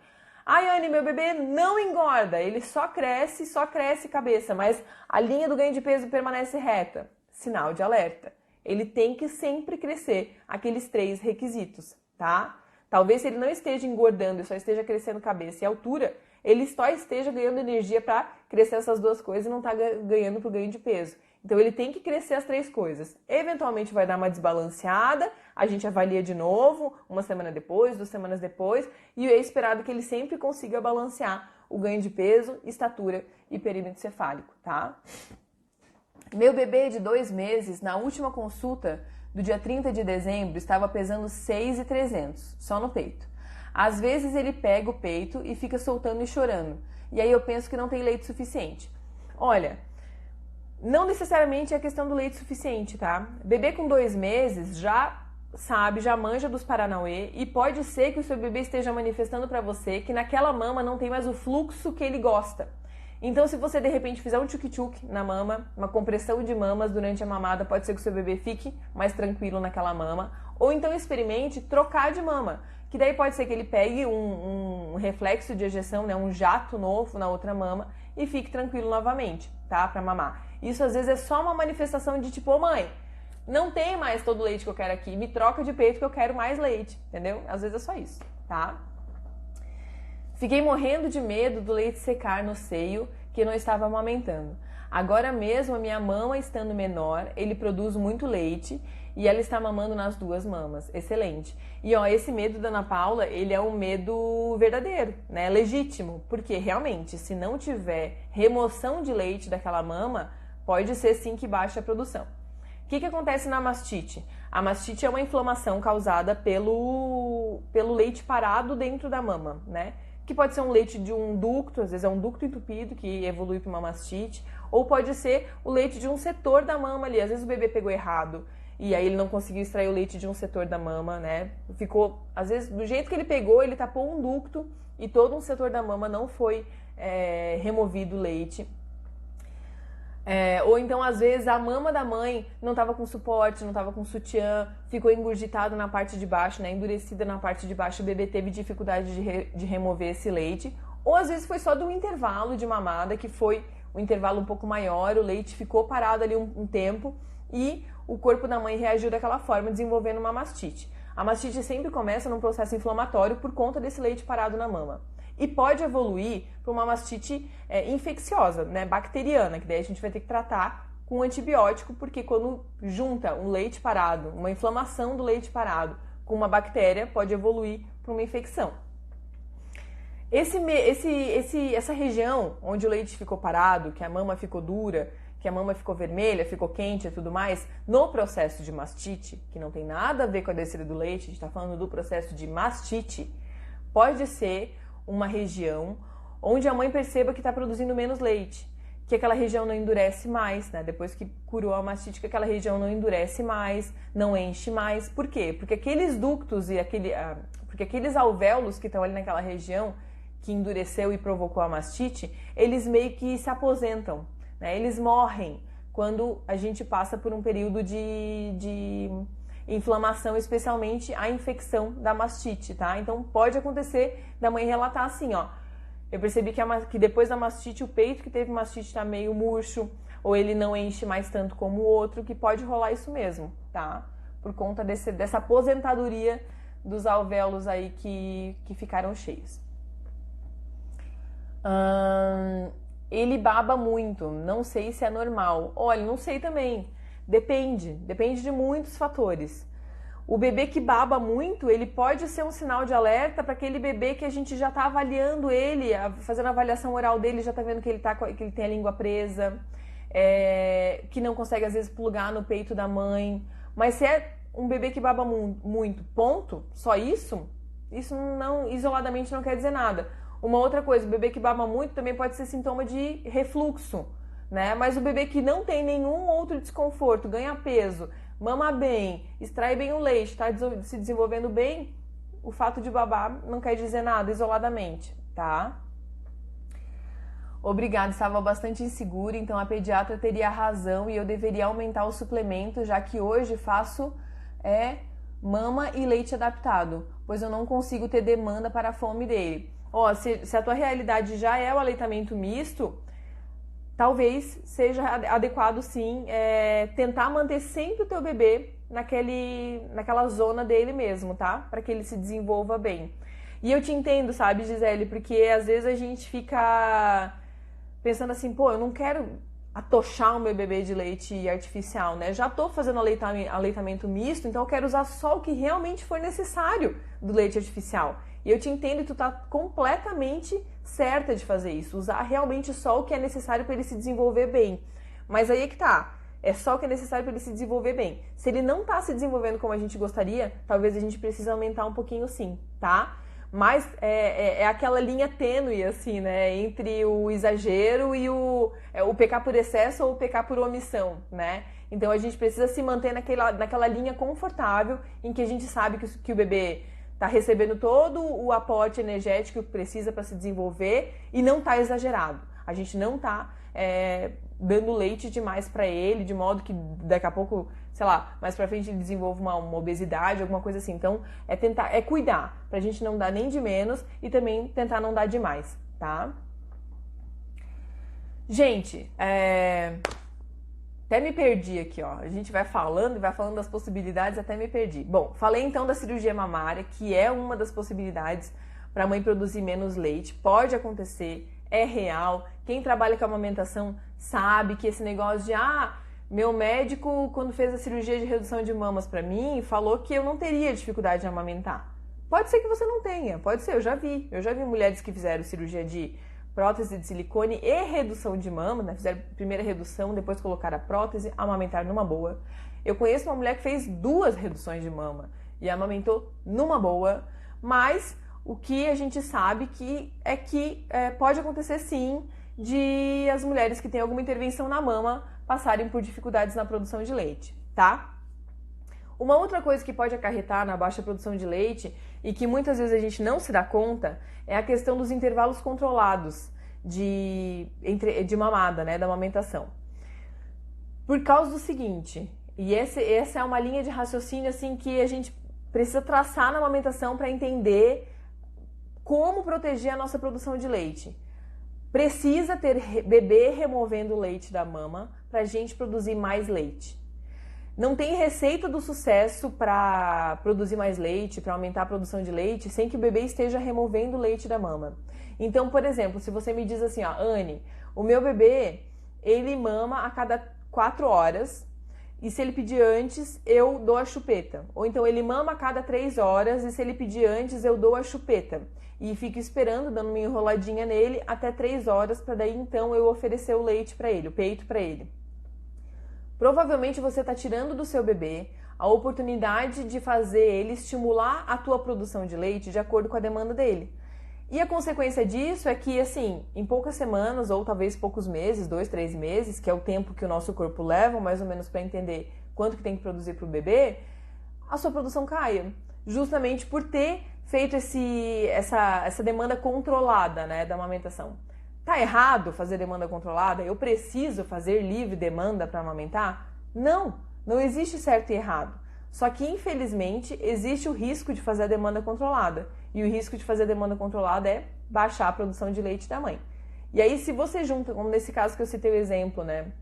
Ai, Anne, meu bebê não engorda, ele só cresce cabeça, mas a linha do ganho de peso permanece reta. Sinal de alerta. Ele tem que sempre crescer aqueles 3 requisitos, tá? Talvez se ele não esteja engordando e só esteja crescendo cabeça e altura, ele só esteja ganhando energia para crescer essas duas coisas e não está ganhando para o ganho de peso. Então ele tem que crescer as 3 coisas. Eventualmente vai dar uma desbalanceada, a gente avalia de novo, uma semana depois, 2 semanas depois, e é esperado que ele sempre consiga balancear o ganho de peso, estatura e perímetro cefálico, tá? Meu bebê de 2 meses, na última consulta do dia 30 de dezembro, estava pesando 6.300, só no peito. Às vezes ele pega o peito e fica soltando e chorando, e aí eu penso que não tem leite suficiente. Olha, não necessariamente é a questão do leite suficiente, tá? Bebê com 2 meses já sabe, já manja dos paranauê, e pode ser que o seu bebê esteja manifestando para você que naquela mama não tem mais o fluxo que ele gosta. Então, se você de repente fizer um tchuk-tchuk na mama, uma compressão de mamas durante a mamada, pode ser que o seu bebê fique mais tranquilo naquela mama. Ou então experimente trocar de mama, que daí pode ser que ele pegue um reflexo de ejeção, né, um jato novo na outra mama e fique tranquilo novamente, tá? Pra mamar. Isso às vezes é só uma manifestação de tipo, ô mãe, não tem mais todo o leite que eu quero aqui, me troca de peito que eu quero mais leite, entendeu? Às vezes é só isso, tá? Fiquei morrendo de medo do leite secar no seio, que não estava amamentando. Agora mesmo, a minha mama estando menor, ele produz muito leite e ela está mamando nas 2 mamas. Excelente. E ó, esse medo da Ana Paula, ele é um medo verdadeiro, né? Legítimo, porque realmente, se não tiver remoção de leite daquela mama, pode ser sim que baixe a produção. O que acontece na mastite? A mastite é uma inflamação causada pelo leite parado dentro da mama, né? Que pode ser um leite de um ducto, às vezes é um ducto entupido que evolui para uma mastite, ou pode ser o leite de um setor da mama ali. Às vezes o bebê pegou errado e aí ele não conseguiu extrair o leite de um setor da mama, né? Ficou, às vezes, do jeito que ele pegou, ele tapou um ducto e todo um setor da mama não foi removido o leite. Ou então, às vezes, a mama da mãe não estava com suporte, não estava com sutiã, ficou engurgitado na parte de baixo, né, endurecida na parte de baixo, o bebê teve dificuldade de remover esse leite. Ou às vezes foi só do intervalo de mamada, que foi um intervalo um pouco maior, o leite ficou parado ali um tempo e o corpo da mãe reagiu daquela forma, desenvolvendo uma mastite. A mastite sempre começa num processo inflamatório por conta desse leite parado na mama. E pode evoluir para uma mastite infecciosa, né, bacteriana, que daí a gente vai ter que tratar com antibiótico, porque quando junta um leite parado, uma inflamação do leite parado com uma bactéria, pode evoluir para uma infecção. Essa região onde o leite ficou parado, que a mama ficou dura, que a mama ficou vermelha, ficou quente e tudo mais, no processo de mastite, que não tem nada a ver com a descida do leite, a gente está falando do processo de mastite, pode ser uma região onde a mãe perceba que está produzindo menos leite, que aquela região não endurece mais, né? Depois que curou a mastite, que aquela região não endurece mais, não enche mais. Por quê? Porque aqueles ductos e porque aqueles alvéolos que estão ali naquela região que endureceu e provocou a mastite, eles meio que se aposentam, né? Eles morrem quando a gente passa por um período de inflamação, especialmente a infecção da mastite, tá? Então pode acontecer da mãe relatar assim, ó, eu percebi que depois da mastite, o peito que teve mastite tá meio murcho, ou ele não enche mais tanto como o outro, que pode rolar isso mesmo, tá? Por conta dessa aposentadoria dos alvéolos aí que ficaram cheios. Ele baba muito, não sei se é normal. Olha, não sei também. Depende de muitos fatores. O bebê que baba muito, ele pode ser um sinal de alerta para aquele bebê que a gente já está avaliando ele, fazendo a avaliação oral dele, já está vendo que ele tem a língua presa, que não consegue às vezes plugar no peito da mãe. Mas se é um bebê que baba muito, ponto, só isso não, isoladamente não quer dizer nada. Uma outra coisa, o bebê que baba muito também pode ser sintoma de refluxo, né? Mas o bebê que não tem nenhum outro desconforto, ganha peso, mama bem, extrai bem o leite, está se desenvolvendo bem, o fato de babar não quer dizer nada isoladamente, tá? Obrigada, estava bastante insegura, então a pediatra teria razão e eu deveria aumentar o suplemento, já que hoje faço mama e leite adaptado, pois eu não consigo ter demanda para a fome dele. Ó, se a tua realidade já é o aleitamento misto, talvez seja adequado sim tentar manter sempre o teu bebê naquela zona dele mesmo, tá? Para que ele se desenvolva bem. E eu te entendo, sabe, Gisele, porque às vezes a gente fica pensando assim, pô, eu não quero atochar o meu bebê de leite artificial, né? Já tô fazendo aleitamento misto, então eu quero usar só o que realmente for necessário do leite artificial. E eu te entendo e tu tá completamente certa de fazer isso, usar realmente só o que é necessário para ele se desenvolver bem. Mas aí é que tá, é só o que é necessário para ele se desenvolver bem. Se ele não tá se desenvolvendo como a gente gostaria, talvez a gente precise aumentar um pouquinho sim, tá? Mas é aquela linha tênue, assim, né? Entre o exagero e o pecar por excesso ou o pecar por omissão, né? Então a gente precisa se manter naquela linha confortável em que a gente sabe que o bebê está recebendo todo o aporte energético que precisa para se desenvolver e não está exagerado. A gente não está dando leite demais para ele, de modo que daqui a pouco, sei lá, mais para frente ele desenvolva uma obesidade, alguma coisa assim. Então, é cuidar, pra gente não dar nem de menos e também tentar não dar demais, tá? Gente, até me perdi aqui, ó. A gente vai falando das possibilidades, até me perdi. Bom, falei então da cirurgia mamária, que é uma das possibilidades para a mãe produzir menos leite. Pode acontecer, é real. Quem trabalha com amamentação sabe que esse negócio de meu médico, quando fez a cirurgia de redução de mamas para mim, falou que eu não teria dificuldade de amamentar. Pode ser que você não tenha, pode ser, eu já vi mulheres que fizeram cirurgia de prótese de silicone e redução de mama, né? Fizeram a primeira redução, depois colocaram a prótese, amamentaram numa boa. Eu conheço uma mulher que fez 2 reduções de mama e amamentou numa boa, mas o que a gente sabe que pode acontecer sim de as mulheres que têm alguma intervenção na mama passarem por dificuldades na produção de leite, tá? Uma outra coisa que pode acarretar na baixa produção de leite e que muitas vezes a gente não se dá conta é a questão dos intervalos controlados de mamada, né, da amamentação. Por causa do seguinte, e essa é uma linha de raciocínio assim que a gente precisa traçar na amamentação para entender como proteger a nossa produção de leite. Precisa ter bebê removendo o leite da mama para a gente produzir mais leite. Não tem receita do sucesso para produzir mais leite, para aumentar a produção de leite, sem que o bebê esteja removendo o leite da mama. Então, por exemplo, se você me diz assim, Anne, o meu bebê, ele mama a cada 4 horas, e se ele pedir antes, eu dou a chupeta. Ou então ele mama a cada 3 horas, e se ele pedir antes, eu dou a chupeta. E fico esperando, dando uma enroladinha nele, até 3 horas, para daí então eu oferecer o leite para ele, o peito para ele. Provavelmente você está tirando do seu bebê a oportunidade de fazer ele estimular a tua produção de leite de acordo com a demanda dele. E a consequência disso é que, assim, em poucas semanas ou talvez poucos meses, 2, 3 meses, que é o tempo que o nosso corpo leva, mais ou menos, para entender quanto que tem que produzir para o bebê, a sua produção caia. Justamente por ter feito essa demanda controlada, né, da amamentação. Tá errado fazer demanda controlada? Eu preciso fazer livre demanda para amamentar? Não, não existe certo e errado. Só que, infelizmente, existe o risco de fazer a demanda controlada. E o risco de fazer a demanda controlada é baixar a produção de leite da mãe. E aí, se você junta, como nesse caso que eu citei o exemplo, né?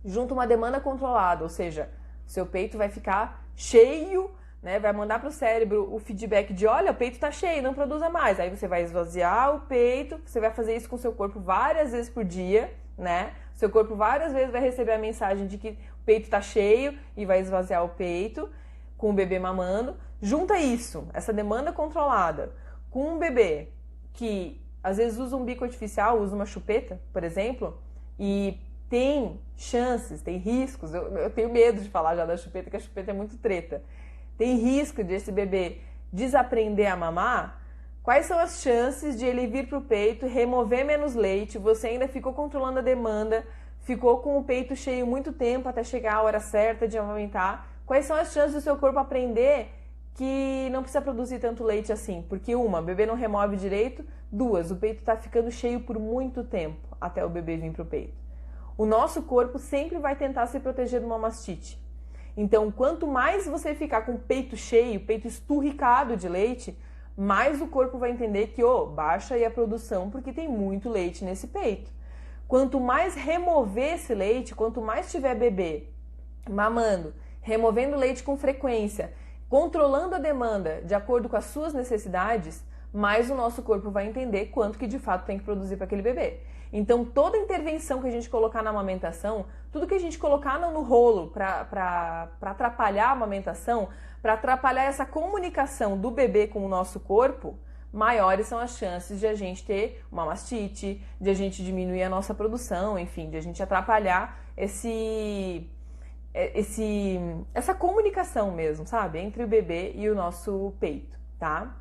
Junta uma demanda controlada, ou seja, seu peito vai ficar cheio, né? Vai mandar para o cérebro o feedback de, olha, o peito está cheio, não produza mais. Aí você vai esvaziar o peito, você vai fazer isso com o seu corpo várias vezes por dia, né? Seu corpo várias vezes vai receber a mensagem de que o peito está cheio e vai esvaziar o peito com o bebê mamando. Junta isso, essa demanda controlada, com um bebê que às vezes usa um bico artificial, usa uma chupeta, por exemplo, e tem chances, tem riscos, eu tenho medo de falar já da chupeta, porque a chupeta é muito treta. Tem risco de esse bebê desaprender a mamar? Quais são as chances de ele vir para o peito, remover menos leite, você ainda ficou controlando a demanda, ficou com o peito cheio muito tempo até chegar a hora certa de amamentar? Quais são as chances do seu corpo aprender que não precisa produzir tanto leite assim? Porque o bebê não remove direito, 2, o peito está ficando cheio por muito tempo até o bebê vir para o peito. O nosso corpo sempre vai tentar se proteger de uma mastite. Então, quanto mais você ficar com o peito cheio, peito esturricado de leite, mais o corpo vai entender que, baixa aí a produção porque tem muito leite nesse peito. Quanto mais remover esse leite, quanto mais tiver bebê mamando, removendo leite com frequência, controlando a demanda de acordo com as suas necessidades, mais o nosso corpo vai entender quanto que de fato tem que produzir para aquele bebê. Então, toda intervenção que a gente colocar na amamentação, tudo que a gente colocar no rolo para atrapalhar a amamentação, para atrapalhar essa comunicação do bebê com o nosso corpo, maiores são as chances de a gente ter uma mastite, de a gente diminuir a nossa produção, enfim, de a gente atrapalhar essa comunicação mesmo, sabe? Entre o bebê e o nosso peito, tá?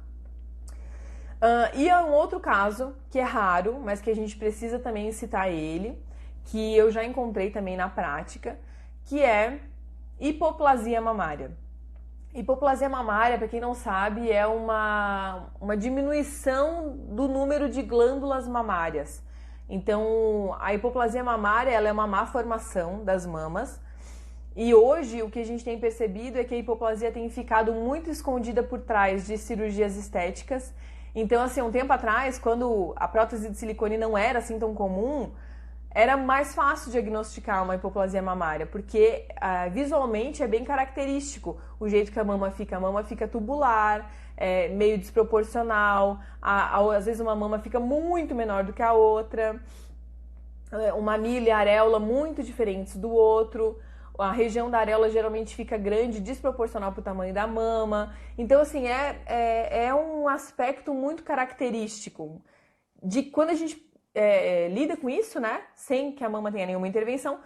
E é um outro caso que é raro, mas que a gente precisa também citar ele, que eu já encontrei também na prática, que é hipoplasia mamária. Hipoplasia mamária, para quem não sabe, é uma diminuição do número de glândulas mamárias. Então, a hipoplasia mamária ela é uma má formação das mamas. E hoje o que a gente tem percebido é que a hipoplasia tem ficado muito escondida por trás de cirurgias estéticas. Então, assim, um tempo atrás, quando a prótese de silicone não era assim tão comum, era mais fácil diagnosticar uma hipoplasia mamária, porque visualmente é bem característico o jeito que a mama fica tubular, meio desproporcional, às vezes uma mama fica muito menor do que a outra, o mamilo e a areola muito diferentes do outro, a região da areola geralmente fica grande, desproporcional para o tamanho da mama. Então, assim, é um aspecto muito característico de quando a gente lida com isso, né, sem que a mama tenha nenhuma intervenção,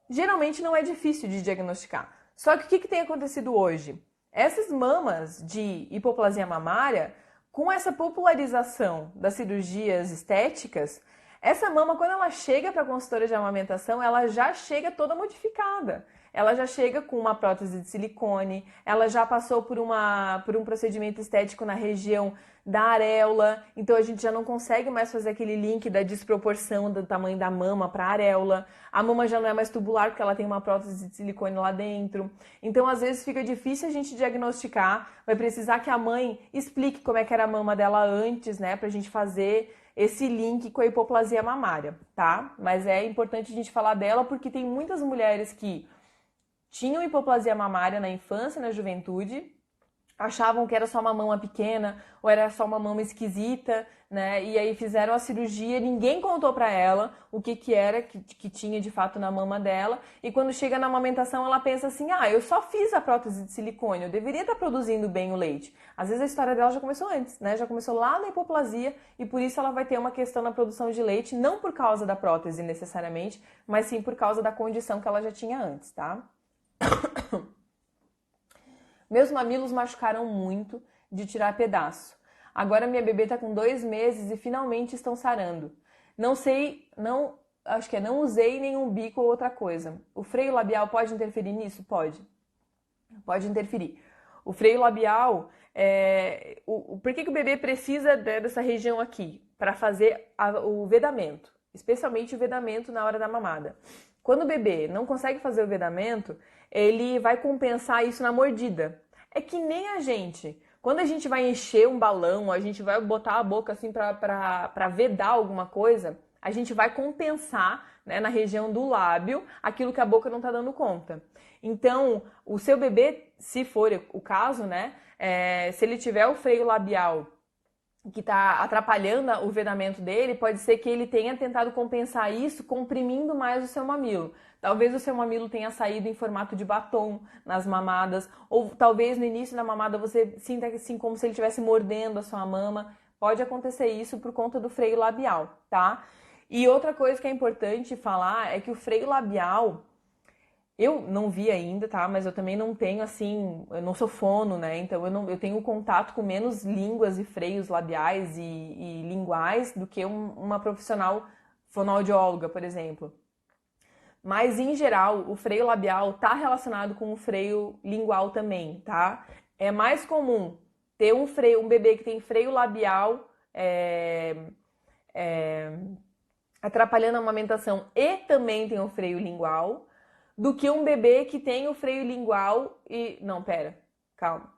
geralmente não é difícil de diagnosticar. Só que o que tem acontecido hoje? Essas mamas de hipoplasia mamária, com essa popularização das cirurgias estéticas, essa mama, quando ela chega para a consultora de amamentação, ela já chega toda modificada. Ela já chega com uma prótese de silicone, ela já passou por um procedimento estético na região da areola, então a gente já não consegue mais fazer aquele link da desproporção do tamanho da mama para a areola. A mama já não é mais tubular porque ela tem uma prótese de silicone lá dentro. Então, às vezes, fica difícil a gente diagnosticar, vai precisar que a mãe explique como é que era a mama dela antes, né, pra gente fazer esse link com a hipoplasia mamária, tá? Mas é importante a gente falar dela porque tem muitas mulheres que tinham hipoplasia mamária na infância e na juventude, achavam que era só uma mama pequena ou era só uma mama esquisita, né? E aí fizeram a cirurgia, ninguém contou pra ela o que era que tinha de fato na mama dela. E quando chega na amamentação, ela pensa assim: eu só fiz a prótese de silicone, eu deveria estar produzindo bem o leite. Às vezes a história dela já começou antes, né? Já começou lá na hipoplasia e por isso ela vai ter uma questão na produção de leite, não por causa da prótese necessariamente, mas sim por causa da condição que ela já tinha antes, tá? Meus mamilos machucaram muito de tirar pedaço. Agora minha bebê tá com 2 meses e finalmente estão sarando. Acho que não usei nenhum bico ou outra coisa. O freio labial pode interferir nisso? Pode. Pode interferir. O freio labial, por que o bebê precisa dessa região aqui? Para fazer o vedamento, especialmente o vedamento na hora da mamada. Quando o bebê não consegue fazer o vedamento, ele vai compensar isso na mordida. É que nem a gente. Quando a gente vai encher um balão, a gente vai botar a boca assim para vedar alguma coisa, a gente vai compensar, né, na região do lábio aquilo que a boca não está dando conta. Então, o seu bebê, se for o caso, né, se ele tiver o freio labial que está atrapalhando o vedamento dele, pode ser que ele tenha tentado compensar isso comprimindo mais o seu mamilo. Talvez o seu mamilo tenha saído em formato de batom nas mamadas, ou talvez no início da mamada você sinta assim como se ele estivesse mordendo a sua mama. Pode acontecer isso por conta do freio labial, tá? E outra coisa que é importante falar é que o freio labial, eu não vi ainda, tá? Mas eu também não tenho, assim, eu não sou fono, né? Então eu tenho contato com menos línguas e freios labiais e linguais do que uma profissional fonoaudióloga, por exemplo. Mas, em geral, o freio labial tá relacionado com o freio lingual também, tá? É mais comum ter um bebê que tem freio labial atrapalhando a amamentação e também tem o freio lingual, do que um bebê que tem o freio lingual e... Não, pera, calma.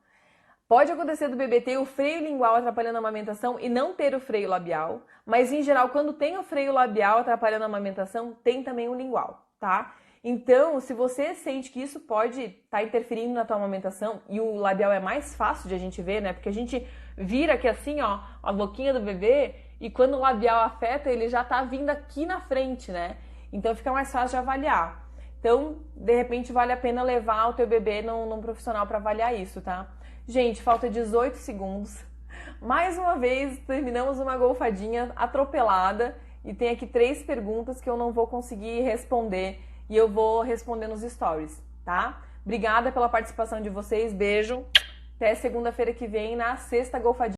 Pode acontecer do bebê ter o freio lingual atrapalhando a amamentação e não ter o freio labial, mas em geral, quando tem o freio labial atrapalhando a amamentação, tem também o lingual, tá? Então, se você sente que isso pode estar interferindo na tua amamentação, e o labial é mais fácil de a gente ver, né? Porque a gente vira aqui assim, ó, a boquinha do bebê, e quando o labial afeta, ele já tá vindo aqui na frente, né? Então fica mais fácil de avaliar. Então, de repente, vale a pena levar o teu bebê num profissional para avaliar isso, tá? Gente, falta 18 segundos. Mais uma vez, terminamos uma golfadinha atropelada e tem aqui 3 perguntas que eu não vou conseguir responder e eu vou responder nos stories, tá? Obrigada pela participação de vocês, beijo. Até segunda-feira que vem na sexta golfadinha.